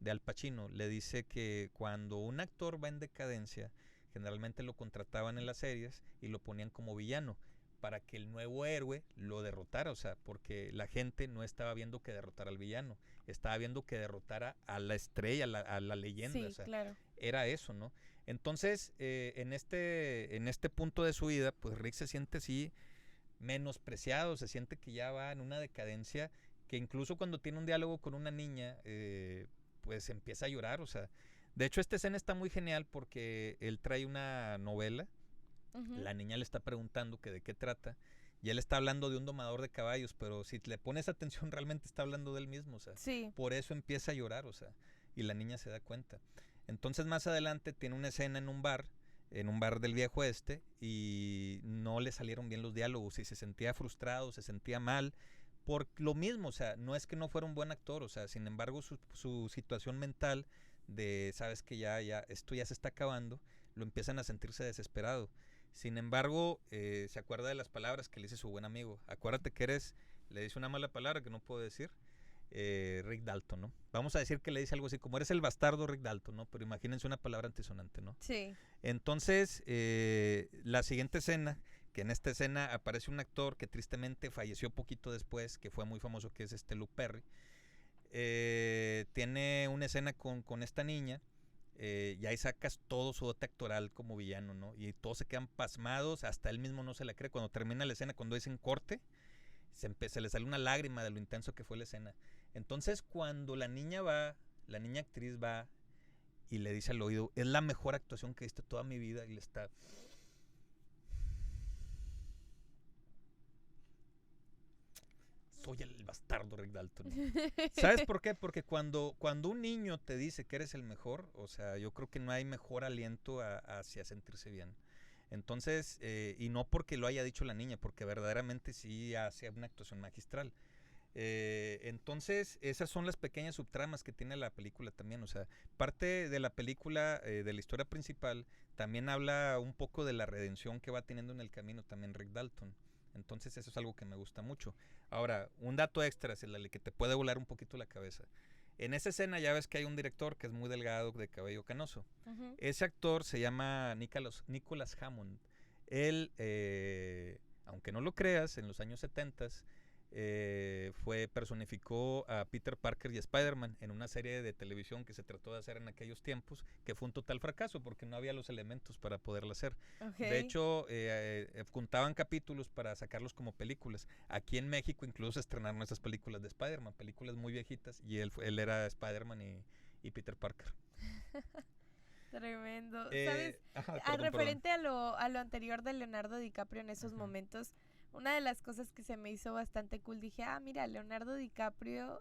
Al Pacino. Le dice que cuando un actor va en decadencia, generalmente lo contrataban en las series y lo ponían como villano para que el nuevo héroe lo derrotara, o sea, porque la gente no estaba viendo que derrotara al villano, estaba viendo que derrotara a la estrella, a la leyenda, sí, o sea, claro. Era eso, ¿no? Entonces, en este punto de su vida, pues Rick se siente así menospreciado, se siente que ya va en una decadencia, que incluso cuando tiene un diálogo con una niña, pues empieza a llorar, o sea, de hecho esta escena está muy genial porque él trae una novela. La niña le está preguntando que de qué trata, y él está hablando de un domador de caballos, pero si le pones atención realmente está hablando de él mismo, o sea, sí. Por eso empieza a llorar, o sea, y la niña se da cuenta. Entonces más adelante tiene una escena en un bar del viejo oeste, y no le salieron bien los diálogos, y se sentía frustrado, se sentía mal, por lo mismo, o sea, no es que no fuera un buen actor, o sea, sin embargo su situación mental de, sabes que esto ya se está acabando, lo empiezan a sentirse desesperado. Sin embargo, se acuerda de las palabras que le dice su buen amigo. Acuérdate que le dice una mala palabra que no puedo decir, Rick Dalton, ¿no? Vamos a decir que le dice algo así como eres el bastardo Rick Dalton, ¿no? Pero imagínense una palabra antisonante, ¿no? Sí. Entonces, la siguiente escena, que en esta escena aparece un actor que tristemente falleció poquito después, que fue muy famoso, que es Luke Perry. Tiene una escena con esta niña, y ahí sacas todo su dote actoral como villano, ¿no? Y todos se quedan pasmados, hasta él mismo no se la cree. Cuando termina la escena, cuando dicen corte, se le sale una lágrima de lo intenso que fue la escena. Entonces, cuando la niña actriz va y le dice al oído, es la mejor actuación que he visto toda mi vida, y le está... Soy el bastardo Rick Dalton. ¿Sabes por qué? Porque cuando un niño te dice que eres el mejor, o sea, yo creo que no hay mejor aliento hacia sentirse bien. Entonces, y no porque lo haya dicho la niña, porque verdaderamente sí hace una actuación magistral. Entonces, esas son las pequeñas subtramas que tiene la película también. O sea, parte de la película, de la historia principal, también habla un poco de la redención que va teniendo en el camino también Rick Dalton. Entonces eso es algo que me gusta mucho. Ahora, un dato extra, Celali, que te puede volar un poquito la cabeza. En esa escena ya ves que hay un director que es muy delgado, de cabello canoso. Ese actor se llama Nicholas Hammond. Él, aunque no lo creas, en los años 70 personificó a Peter Parker y Spider-Man en una serie de televisión que se trató de hacer en aquellos tiempos, que fue un total fracaso porque no había los elementos para poderla hacer. De hecho, juntaban capítulos para sacarlos como películas. Aquí en México incluso se estrenaron esas películas de Spider-Man, películas muy viejitas, y él era Spider-Man y Peter Parker. Tremendo. ¿Sabes? Referente a lo anterior de Leonardo DiCaprio en esos momentos, una de las cosas que se me hizo bastante cool, dije, mira, Leonardo DiCaprio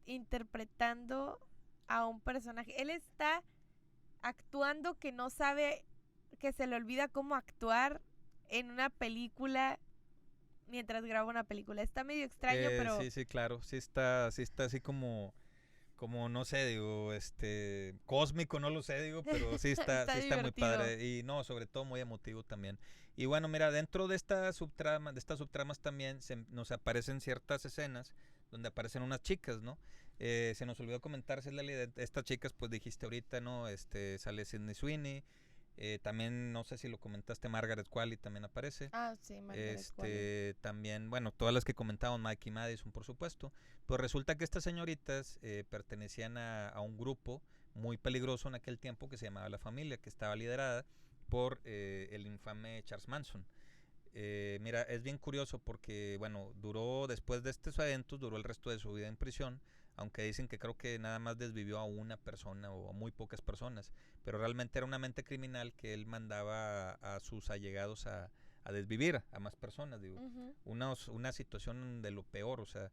interpretando a un personaje. Él está actuando que no sabe, que se le olvida cómo actuar en una película mientras graba una película. Está medio extraño, pero... Sí, claro. Sí está así como no sé, digo, cósmico, no lo sé, digo, pero sí está muy padre y no, sobre todo muy emotivo también. Y bueno, mira, dentro de estas subtramas también nos aparecen ciertas escenas donde aparecen unas chicas, ¿no? Se nos olvidó comentar, Celali, de estas chicas, pues dijiste ahorita, ¿no? Sale Sydney Sweeney. También, no sé si lo comentaste, Margaret Qualley también aparece. Sí, Margaret Qualley. También, bueno, todas las que comentaban, Mikey Madison, por supuesto. Pues resulta que estas señoritas pertenecían a un grupo muy peligroso en aquel tiempo que se llamaba La Familia, que estaba liderada por el infame Charles Manson. Mira, es bien curioso porque, bueno, después de estos eventos, duró el resto de su vida en prisión, aunque dicen que creo que nada más desvivió a una persona o a muy pocas personas, pero realmente era una mente criminal que él mandaba a sus allegados a desvivir a más personas, digo. Una situación de lo peor, o sea,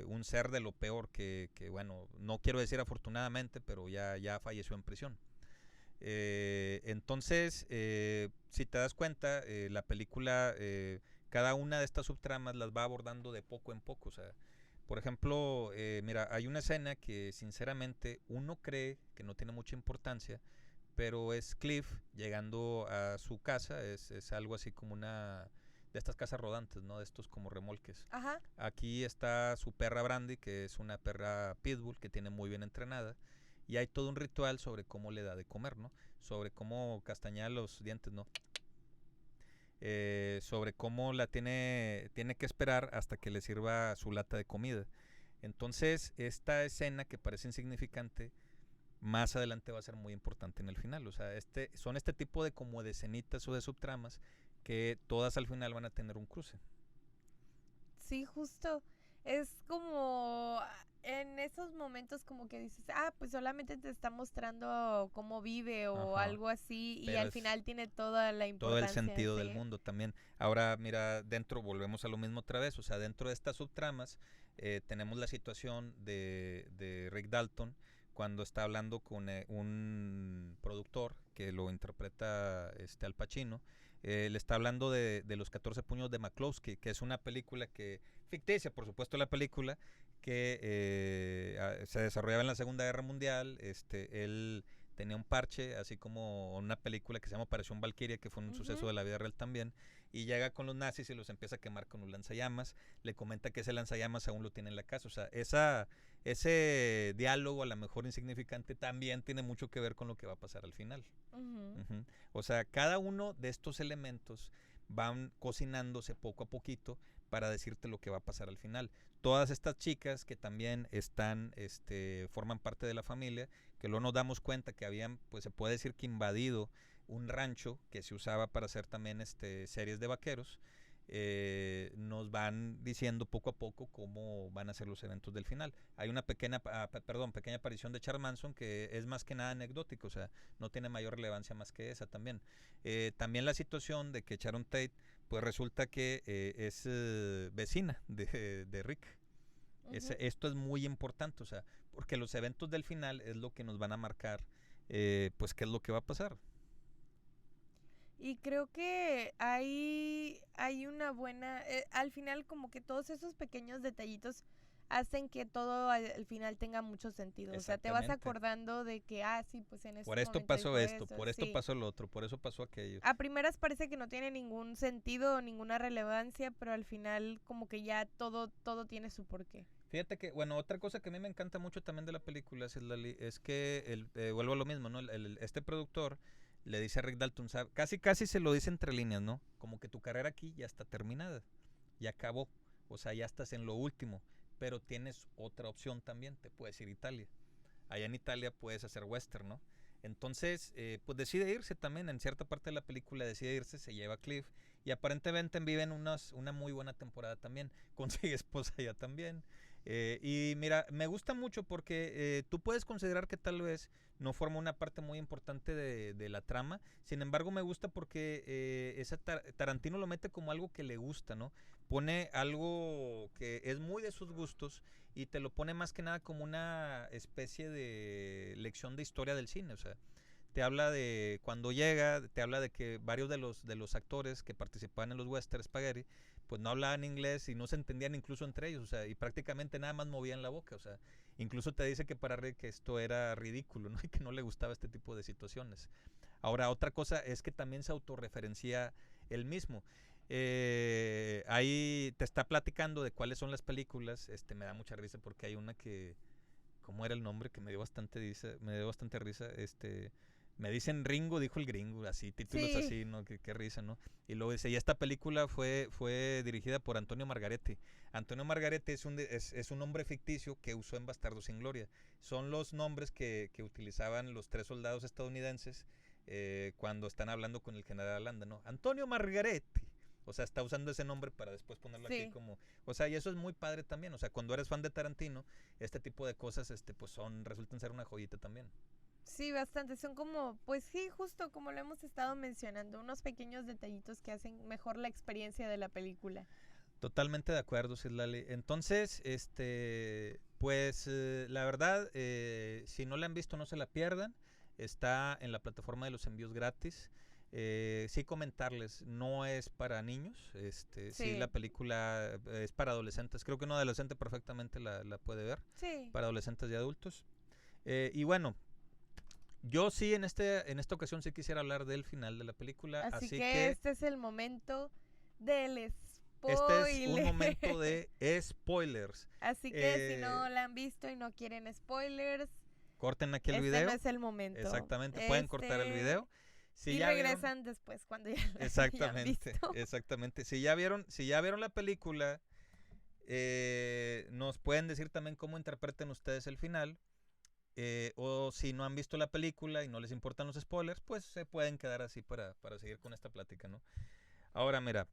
un ser de lo peor que bueno, no quiero decir afortunadamente, pero ya falleció en prisión. Entonces, si te das cuenta, la película, cada una de estas subtramas las va abordando de poco en poco. O sea, por ejemplo, mira, hay una escena que sinceramente uno cree que no tiene mucha importancia, pero es Cliff llegando a su casa, es algo así como una de estas casas rodantes, ¿no? De estos como remolques. Ajá. Aquí está su perra Brandy, que es una perra pitbull que tiene muy bien entrenada. Y hay todo un ritual sobre cómo le da de comer, ¿no? Sobre cómo castañea los dientes, ¿no? Sobre cómo la tiene que esperar hasta que le sirva su lata de comida. Entonces, esta escena que parece insignificante, más adelante va a ser muy importante en el final. O sea, son este tipo de como de escenitas o de subtramas que todas al final van a tener un cruce. Sí, justo. Es como en esos momentos como que dices, pues solamente te está mostrando cómo vive o algo así, y al final tiene toda la importancia. Todo el sentido del mundo también. Ahora, mira, volvemos a lo mismo otra vez, o sea, dentro de estas subtramas tenemos la situación de Rick Dalton cuando está hablando con un productor que lo interpreta Al Pacino. Le está hablando de los 14 puños de McCloskey, que es una película ficticia, por supuesto, la película que se desarrollaba en la Segunda Guerra Mundial. Él tenía un parche, así como una película que se llama Operación Valkyria, que fue un suceso de la vida real también, y llega con los nazis y los empieza a quemar con un lanzallamas. Le comenta que ese lanzallamas aún lo tiene en la casa. O sea, ese diálogo, a lo mejor insignificante, también tiene mucho que ver con lo que va a pasar al final. O sea, cada uno de estos elementos van cocinándose poco a poquito para decirte lo que va a pasar al final. Todas estas chicas que también forman parte de la familia, que luego nos damos cuenta que habían, pues se puede decir que invadido un rancho que se usaba para hacer también series de vaqueros. Nos van diciendo poco a poco cómo van a ser los eventos del final. Hay una pequeña aparición de Charles Manson que es más que nada anecdótico, o sea, no tiene mayor relevancia más que esa también. También la situación de que Sharon Tate, pues resulta que es vecina de Rick. Esto es muy importante, o sea, porque los eventos del final es lo que nos van a marcar, pues qué es lo que va a pasar. Y creo que hay una buena, al final como que todos esos pequeños detallitos hacen que todo al final tenga mucho sentido. O sea, te vas acordando de que, sí, pues en este por esto momento pasó esto, eso, por esto pasó lo otro, por eso pasó aquello. A primeras parece que no tiene ningún sentido o ninguna relevancia, pero al final como que ya todo tiene su porqué. Fíjate que, bueno, otra cosa que a mí me encanta mucho también de la película es que, vuelvo a lo mismo, ¿no? Este productor le dice a Rick Dalton, casi se lo dice entre líneas, ¿no? Como que tu carrera aquí ya está terminada, ya acabó, o sea, ya estás en lo último, pero tienes otra opción también, te puedes ir a Italia. Allá en Italia puedes hacer western, ¿no? Entonces, pues decide irse también, en cierta parte de la película decide irse, se lleva a Cliff, y aparentemente viven una muy buena temporada también, consigue esposa ya también. Y mira, me gusta mucho porque tú puedes considerar que tal vez no forma una parte muy importante de la trama, sin embargo me gusta porque Tarantino lo mete como algo que le gusta, ¿no? Pone algo que es muy de sus gustos y te lo pone más que nada como una especie de lección de historia del cine, o sea, te habla de cuando llega, te habla de que varios de los actores que participaban en los western spaghetti pues no hablaban inglés y no se entendían incluso entre ellos, o sea, y prácticamente nada más movían la boca, o sea, incluso te dice que para Rick esto era ridículo, ¿no? Y que no le gustaba este tipo de situaciones. Ahora, otra cosa es que también se autorreferencia él mismo. Ahí te está platicando de cuáles son las películas, me da mucha risa porque hay una que, ¿cómo era el nombre? Que me dio bastante risa, me dicen Ringo, dijo el gringo, así, títulos así, ¿no? Qué risa, ¿no? Y luego dice, y esta película fue dirigida por Antonio Margaretti. Antonio Margaretti es un nombre ficticio que usó en Bastardos sin Gloria. Son los nombres que utilizaban los 3 soldados estadounidenses cuando están hablando con el general Landa, ¿no? Antonio Margaretti. O sea, está usando ese nombre para después ponerlo aquí como... O sea, y eso es muy padre también. O sea, cuando eres fan de Tarantino, este tipo de cosas pues resultan ser una joyita también. Sí, bastante. Son como, pues sí, justo como lo hemos estado mencionando, unos pequeños detallitos que hacen mejor la experiencia de la película. Totalmente de acuerdo, Cislali. Entonces, pues la verdad, si no la han visto, no se la pierdan. Está en la plataforma de los envíos gratis. Sí comentarles, no es para niños. Sí, la película es para adolescentes. Creo que un adolescente perfectamente la puede ver. Sí. Para adolescentes y adultos. Y bueno, yo sí en esta ocasión sí quisiera hablar del final de la película. Así que este es el momento del spoiler. Este es un momento de spoilers. Así que si no la han visto y no quieren spoilers, corten aquí el video. No es el momento. Exactamente, pueden cortar el video. Y regresan después cuando ya la hayan visto. Exactamente. Si ya vieron la película, nos pueden decir también cómo interpreten ustedes el final. O si no han visto la película y no les importan los spoilers, pues se pueden quedar así para seguir con esta plática, ¿no? Ahora, mira,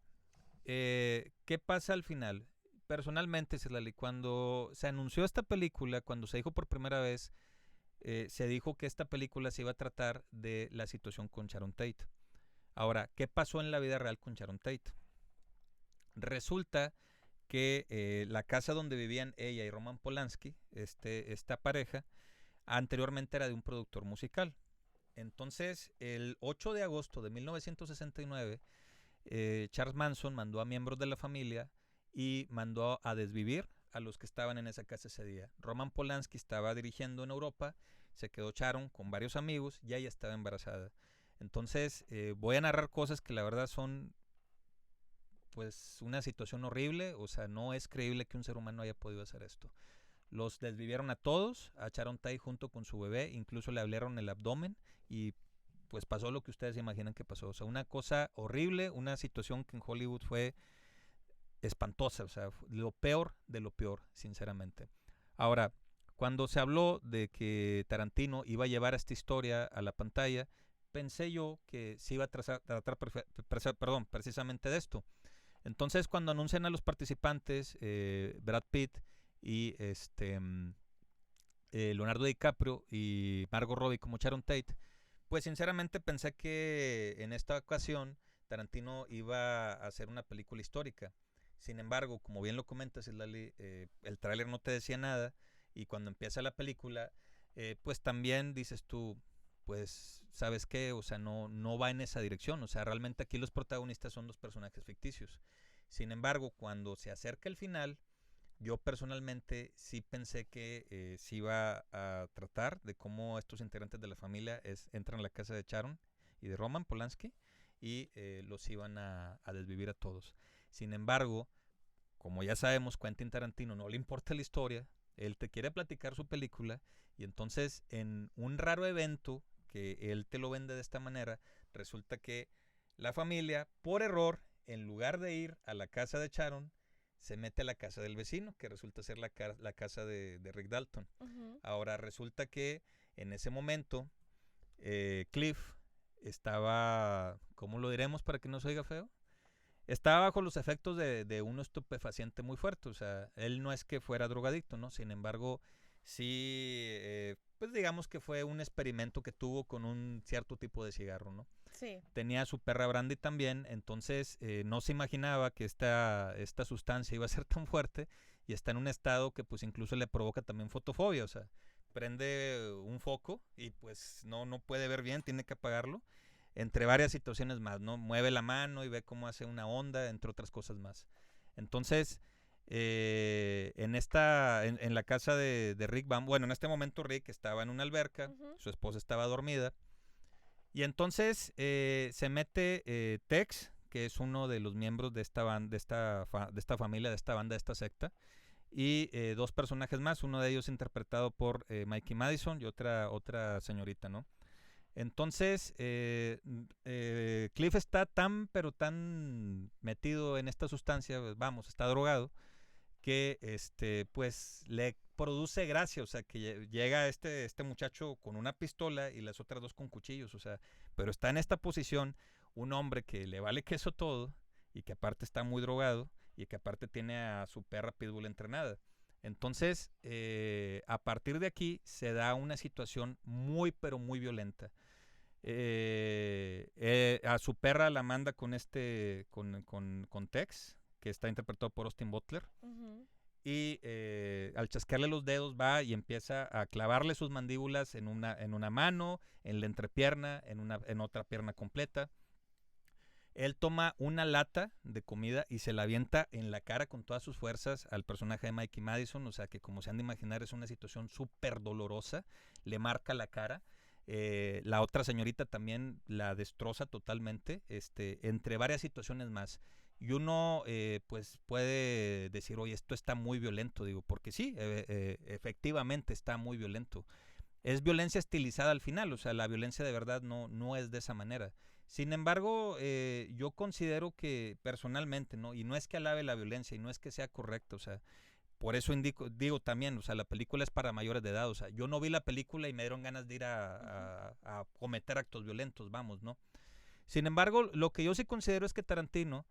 ¿qué pasa al final? Personalmente, Cislali, cuando se anunció esta película, cuando se dijo por primera vez, se dijo que esta película se iba a tratar de la situación con Sharon Tate. Ahora, ¿qué pasó en la vida real con Sharon Tate? Resulta que la casa donde vivían ella y Roman Polanski, esta pareja, anteriormente era de un productor musical. Entonces, el 8 de agosto de 1969, Charles Manson mandó a miembros de la familia y mandó a desvivir a los que estaban en esa casa ese día. Roman Polanski estaba dirigiendo en Europa, se quedó Sharon con varios amigos y ella estaba embarazada. Entonces, voy a narrar cosas que la verdad son pues una situación horrible, o sea, no es creíble que un ser humano haya podido hacer esto. Los desvivieron a todos, a Sharon Tate junto con su bebé, incluso le abrieron el abdomen y pues pasó lo que ustedes imaginan que pasó. O sea, una cosa horrible, una situación que en Hollywood fue espantosa, o sea, lo peor de lo peor, sinceramente. Ahora, cuando se habló de que Tarantino iba a llevar esta historia a la pantalla, pensé yo que se iba a tratar precisamente de esto. Entonces, cuando anuncian a los participantes, Brad Pitt y Leonardo DiCaprio y Margot Robbie como Sharon Tate, pues sinceramente pensé que en esta ocasión Tarantino iba a hacer una película histórica. Sin embargo, como bien lo comentas, Islali, el tráiler no te decía nada y cuando empieza la película, pues también dices tú, pues, ¿sabes qué? O sea, no va en esa dirección. O sea, realmente aquí los protagonistas son dos personajes ficticios. Sin embargo, cuando se acerca el final, yo personalmente sí pensé que se iba a tratar de cómo estos integrantes de la familia entran a la casa de Sharon y de Roman Polanski y los iban a desvivir a todos. Sin embargo, como ya sabemos, Quentin Tarantino no le importa la historia, él te quiere platicar su película y entonces en un raro evento que él te lo vende de esta manera, resulta que la familia, por error, en lugar de ir a la casa de Sharon, se mete a la casa del vecino, que resulta ser la casa de Rick Dalton. Ahora resulta que en ese momento Cliff estaba, ¿cómo lo diremos para que no se oiga feo? Estaba bajo los efectos de un estupefaciente muy fuerte, o sea, él no es que fuera drogadicto, ¿no? Sin embargo, sí, pues digamos que fue un experimento que tuvo con un cierto tipo de cigarro, ¿no? Sí. Tenía su perra brandy también, entonces no se imaginaba que esta sustancia iba a ser tan fuerte y está en un estado que pues incluso le provoca también fotofobia, o sea, prende un foco y pues no puede ver bien, tiene que apagarlo, entre varias situaciones más, ¿no? Mueve la mano y ve cómo hace una onda, entre otras cosas más. Entonces, en la casa de Rick bueno, en este momento Rick estaba en una alberca, su esposa estaba dormida, y entonces se mete Tex, que es uno de los miembros de esta banda, de esta familia, de esta banda, de esta secta, y dos personajes más, uno de ellos interpretado por Mikey Madison y otra señorita, ¿no? Entonces, Cliff está pero tan metido en esta sustancia, vamos, está drogado, que pues le produce gracia, o sea, que llega este muchacho con una pistola y las otras dos con cuchillos, o sea, pero está en esta posición un hombre que le vale queso todo y que aparte está muy drogado y que aparte tiene a su perra pitbull entrenada. Entonces, a partir de aquí se da una situación muy, pero muy violenta. A su perra la manda con Tex, que está interpretado por Austin Butler. Y al chasquearle los dedos va y empieza a clavarle sus mandíbulas en una mano, en la entrepierna, en otra pierna completa. Él toma una lata de comida y se la avienta en la cara con todas sus fuerzas al personaje de Mikey Madison, o sea que como se han de imaginar es una situación súper dolorosa, le marca la cara. La otra señorita también la destroza totalmente, entre varias situaciones más. Y uno pues puede decir, oye, esto está muy violento, digo, porque sí, efectivamente está muy violento. Es violencia estilizada al final, o sea, la violencia de verdad no es de esa manera. Sin embargo, yo considero que personalmente, ¿no? Y no es que alabe la violencia y no es que sea correcto, o sea, por eso digo también, o sea, la película es para mayores de edad, o sea, yo no vi la película y me dieron ganas de ir a cometer actos violentos, vamos, ¿no? Sin embargo, lo que yo sí considero es que Tarantino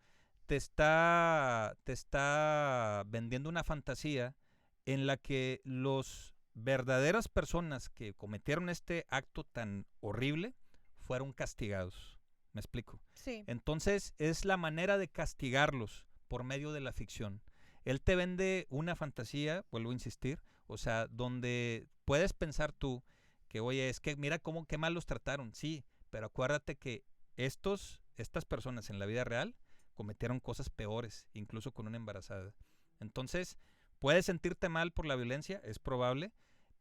te está vendiendo una fantasía en la que los verdaderas personas que cometieron este acto tan horrible fueron castigados. ¿Me explico? Sí. Entonces es la manera de castigarlos por medio de la ficción. Él te vende una fantasía, vuelvo a insistir, o sea, donde puedes pensar tú que, oye, es que mira qué mal los trataron, sí, pero acuérdate que estas personas en la vida real cometieron cosas peores, incluso con una embarazada. Entonces, puedes sentirte mal por la violencia, es probable,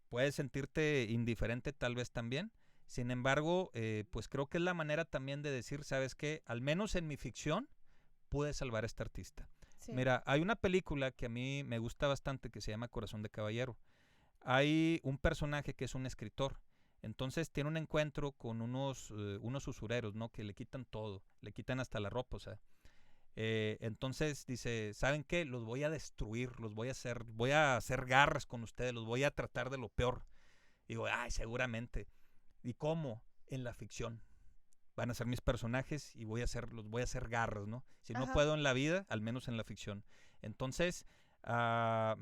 puedes sentirte indiferente tal vez también. Sin embargo, pues creo que es la manera también de decir, ¿sabes qué? Al menos en mi ficción pude salvar a este artista. Sí. Mira, hay una película que a mí me gusta bastante que se llama Corazón de Caballero. Hay un personaje que es un escritor. Entonces tiene un encuentro con unos usureros, ¿no? Que le quitan todo, le quitan hasta la ropa, o sea. Entonces dice, ¿saben qué? Los voy a destruir, voy a hacer garras con ustedes, los voy a tratar de lo peor. Digo, ay, seguramente. ¿Y cómo? En la ficción. Van a ser mis personajes y los voy a hacer garras, ¿no? Si no puedo en la vida, al menos en la ficción. Entonces, creo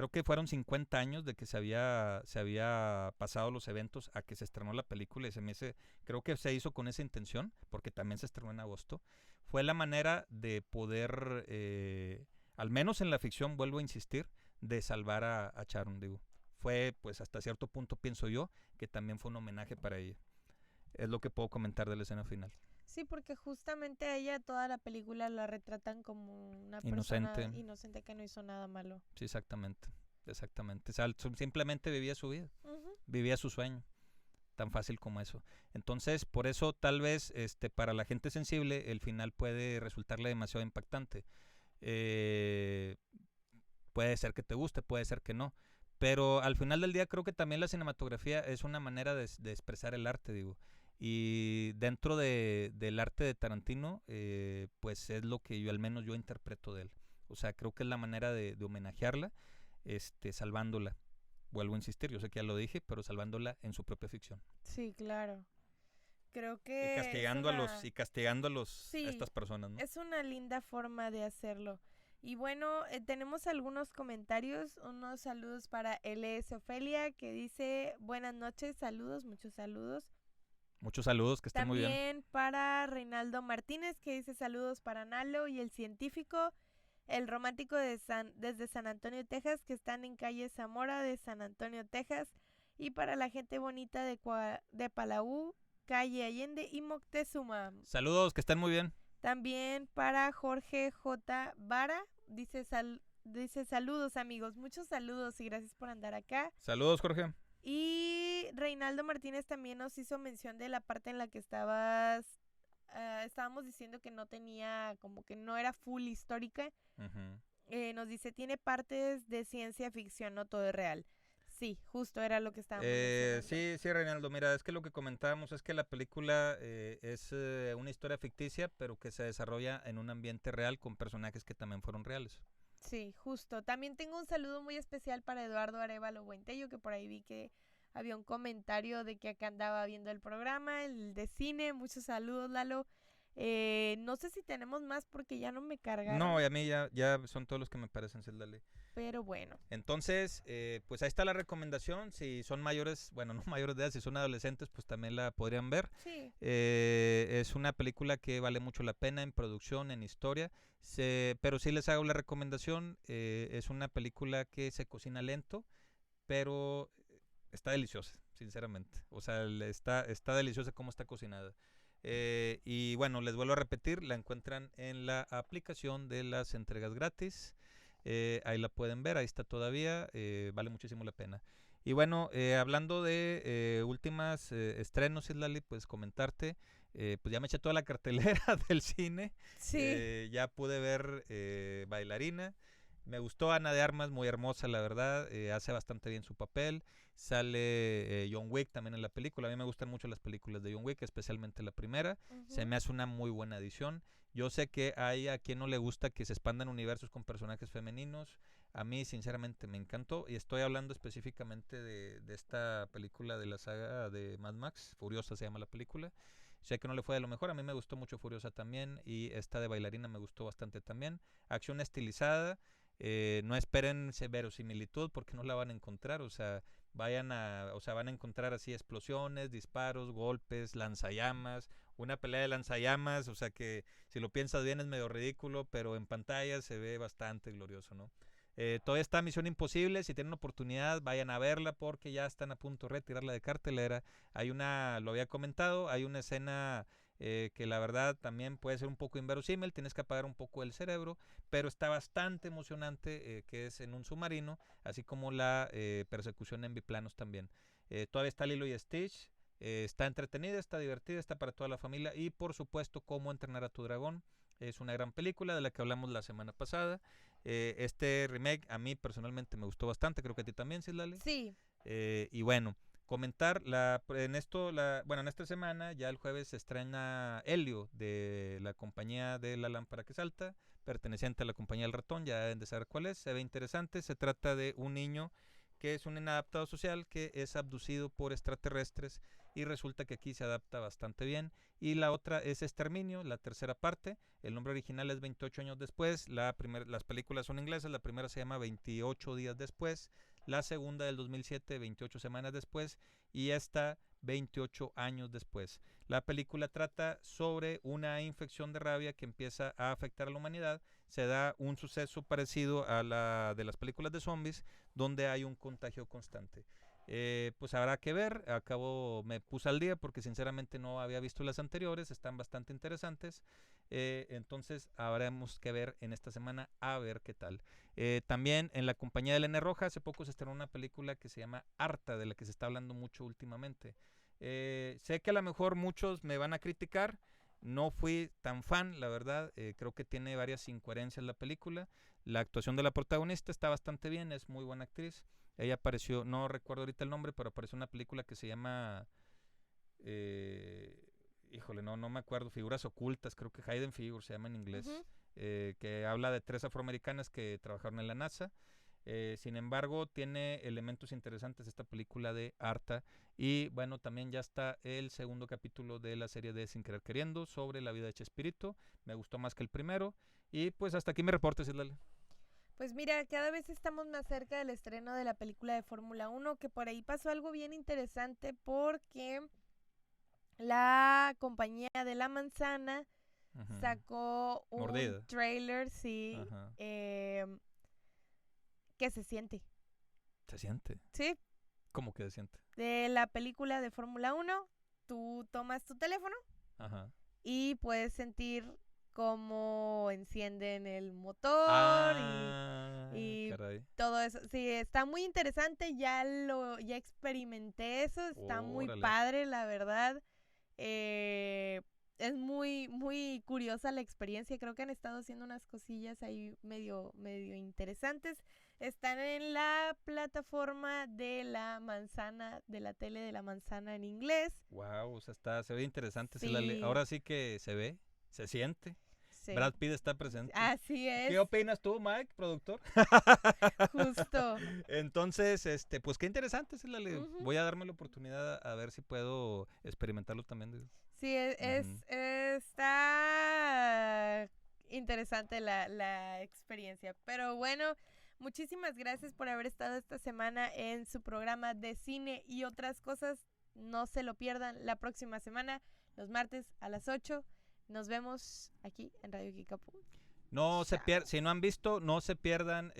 que fueron 50 años de que se había pasado los eventos a que se estrenó la película y creo que se hizo con esa intención, porque también se estrenó en agosto. Fue la manera de poder, al menos en la ficción, vuelvo a insistir, de salvar a Sharon, digo. Fue, pues, hasta cierto punto, pienso yo, que también fue un homenaje para ella. Es lo que puedo comentar de la escena final. Sí, porque justamente a ella toda la película la retratan como una Inocente. persona inocente que no hizo nada malo. Sí, exactamente. Exactamente. O sea, simplemente vivía su vida, Ujú. vivía su sueño. Tan fácil como eso. Entonces, por eso tal vez para la gente sensible el final puede resultarle demasiado impactante. Eh, Puede ser que te guste, puede ser que no. Pero al final del día creo que también la cinematografía es una manera de expresar el arte, digo. Y dentro del arte de Tarantino, pues es lo que yo al menos yo interpreto de él. O sea, creo que es la manera de homenajearla, salvándola. Vuelvo a insistir, yo sé que ya lo dije, pero salvándola en su propia ficción. Sí, claro. Creo Y que es castigando una... a Sí, estas personas, ¿no? es una linda forma de hacerlo. Y bueno, tenemos algunos comentarios, unos saludos para LS Ofelia que dice buenas noches, saludos, muchos saludos. Muchos saludos, que estén muy bien. También para Reinaldo Martínez que dice saludos para Nalo y el científico, el romántico desde San Antonio, Texas, que están en calle Zamora de San Antonio, Texas. Y para la gente bonita de Palau, calle Allende y Moctezuma. Saludos, que estén muy bien. También para Jorge J. Vara, dice saludos amigos, muchos saludos y gracias por andar acá. Saludos, Jorge. Y Reinaldo Martínez también nos hizo mención de la parte en la que estábamos diciendo que no tenía, como que no era full histórica. Nos dice, tiene partes de ciencia ficción, no todo es real. Sí, justo era lo que estábamos mencionando. Sí, Reinaldo, mira, es que lo que comentábamos es que la película es una historia ficticia, pero que se desarrolla en un ambiente real con personajes que también fueron reales. Sí, justo. También tengo un saludo muy especial para Eduardo Arevalo Buentello, que por ahí vi que había un comentario de que acá andaba viendo el programa, el de cine. Muchos saludos, Lalo. No sé si tenemos más porque ya no me cargaron. No, y a mí ya son todos los que me parecen, Cildali. Pero bueno. Entonces, pues ahí está la recomendación. Si son mayores, bueno, no mayores de edad, si son adolescentes, pues también la podrían ver. Sí. Es una película que vale mucho la pena en producción, en historia. Pero sí les hago la recomendación. Es una película que se cocina lento, pero está deliciosa, sinceramente. O sea, está deliciosa cómo está cocinada. Y bueno, les vuelvo a repetir, la encuentran en la aplicación de las entregas gratis. Ahí la pueden ver, ahí está todavía, vale muchísimo la pena. Y bueno, hablando de últimas estrenos, Islali, pues comentarte, pues ya me eché toda la cartelera del cine. Sí. Ya pude ver Bailarina. Me gustó Ana de Armas, muy hermosa, la verdad. Hace bastante bien su papel. Sale John Wick también en la película. A mí me gustan mucho las películas de John Wick, especialmente la primera. Se me hace una muy buena adición. Yo sé que hay a quien no le gusta que se expandan universos con personajes femeninos. A mí, sinceramente, me encantó. Y estoy hablando específicamente de esta película de la saga de Mad Max. Furiosa se llama la película. Sé que no le fue de lo mejor. A mí me gustó mucho Furiosa también. Y esta de Bailarina me gustó bastante también. Acción estilizada. No esperen verosimilitud porque no la van a encontrar. O sea, van a encontrar así explosiones, disparos, golpes, lanzallamas, una pelea de lanzallamas, o sea que si lo piensas bien es medio ridículo, pero en pantalla se ve bastante glorioso, ¿no? Todavía está Misión Imposible, si tienen oportunidad vayan a verla porque ya están a punto de retirarla de cartelera. Lo había comentado, hay una escena que la verdad también puede ser un poco inverosímil, tienes que apagar un poco el cerebro, pero está bastante emocionante, que es en un submarino, así como la persecución en biplanos también. Todavía está Lilo y Stitch, está entretenida, está divertida, está para toda la familia y por supuesto Cómo entrenar a tu dragón. Es una gran película de la que hablamos la semana pasada. Este remake a mí personalmente me gustó bastante, creo que a ti también, Silale. Sí. Y bueno, comentar en esta semana ya el jueves se estrena Helio de la compañía de La Lámpara que Salta, perteneciente a la compañía del ratón, ya deben de saber cuál es, se ve interesante, se trata de un niño que es un inadaptado social que es abducido por extraterrestres y resulta que aquí se adapta bastante bien. Y la otra es Exterminio, la tercera parte, el nombre original es 28 años después, las películas son inglesas, la primera se llama 28 días después, la segunda del 2007, 28 semanas después, y esta 28 años después. La película trata sobre una infección de rabia que empieza a afectar a la humanidad. Se da un suceso parecido a la de las películas de zombies, donde hay un contagio constante. Pues habrá que ver. Acabo, me puse al día porque sinceramente no había visto las anteriores, están bastante interesantes. Entonces habremos que ver en esta semana a ver qué tal. También en la compañía del N Roja hace poco se estrenó una película que se llama Harta, de la que se está hablando mucho últimamente. Sé que a lo mejor muchos me van a criticar. No fui tan fan, la verdad. Creo que tiene varias incoherencias la película. La actuación de la protagonista está bastante bien, es muy buena actriz. Ella apareció, no recuerdo ahorita el nombre, pero apareció en una película que se llama... híjole, no me acuerdo. Figuras ocultas, creo que Hidden Figures se llama en inglés. Que habla de 3 afroamericanas que trabajaron en la NASA. Sin embargo, tiene elementos interesantes esta película de Harta. Y bueno, también ya está el segundo capítulo de la serie de Sin Querer Queriendo sobre la vida de Chespirito. Me gustó más que el primero. Y pues hasta aquí mi reporte, Citlali. Pues mira, cada vez estamos más cerca del estreno de la película de Fórmula 1, que por ahí pasó algo bien interesante porque la compañía de la manzana sacó un Mordida. trailer, sí, que se siente. ¿Se siente? Sí. ¿Cómo que se siente? De la película de Fórmula 1, tú tomas tu teléfono y puedes sentir cómo encienden el motor y todo eso. Sí, está muy interesante, ya experimenté eso, está muy padre, la verdad. Es muy, muy curiosa la experiencia. Creo que han estado haciendo unas cosillas ahí medio interesantes. Están en la plataforma de la manzana, de la tele de la manzana en inglés. Wow, o sea, se ve interesante. Sí. Ahora sí que se ve, se siente. Sí. Brad Pitt está presente. Así es. ¿Qué opinas tú, Mike, productor? Justo. Entonces, pues qué interesante, Citlali. Voy a darme la oportunidad a ver si puedo experimentarlo también. Sí, está interesante la experiencia. Pero bueno, muchísimas gracias por haber estado esta semana en su programa de cine y otras cosas. No se lo pierdan la próxima semana, los martes a las 8. Nos vemos aquí en Radio Kikapú. Si no han visto, no se pierdan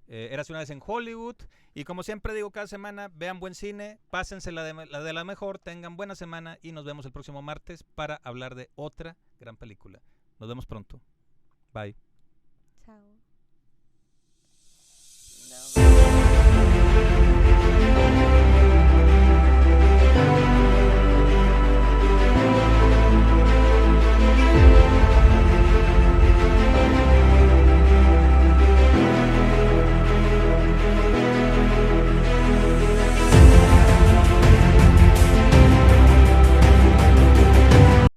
Érase una vez en Hollywood. Y como siempre digo cada semana, vean buen cine, pásense la de la mejor, tengan buena semana y nos vemos el próximo martes para hablar de otra gran película. Nos vemos pronto. Bye.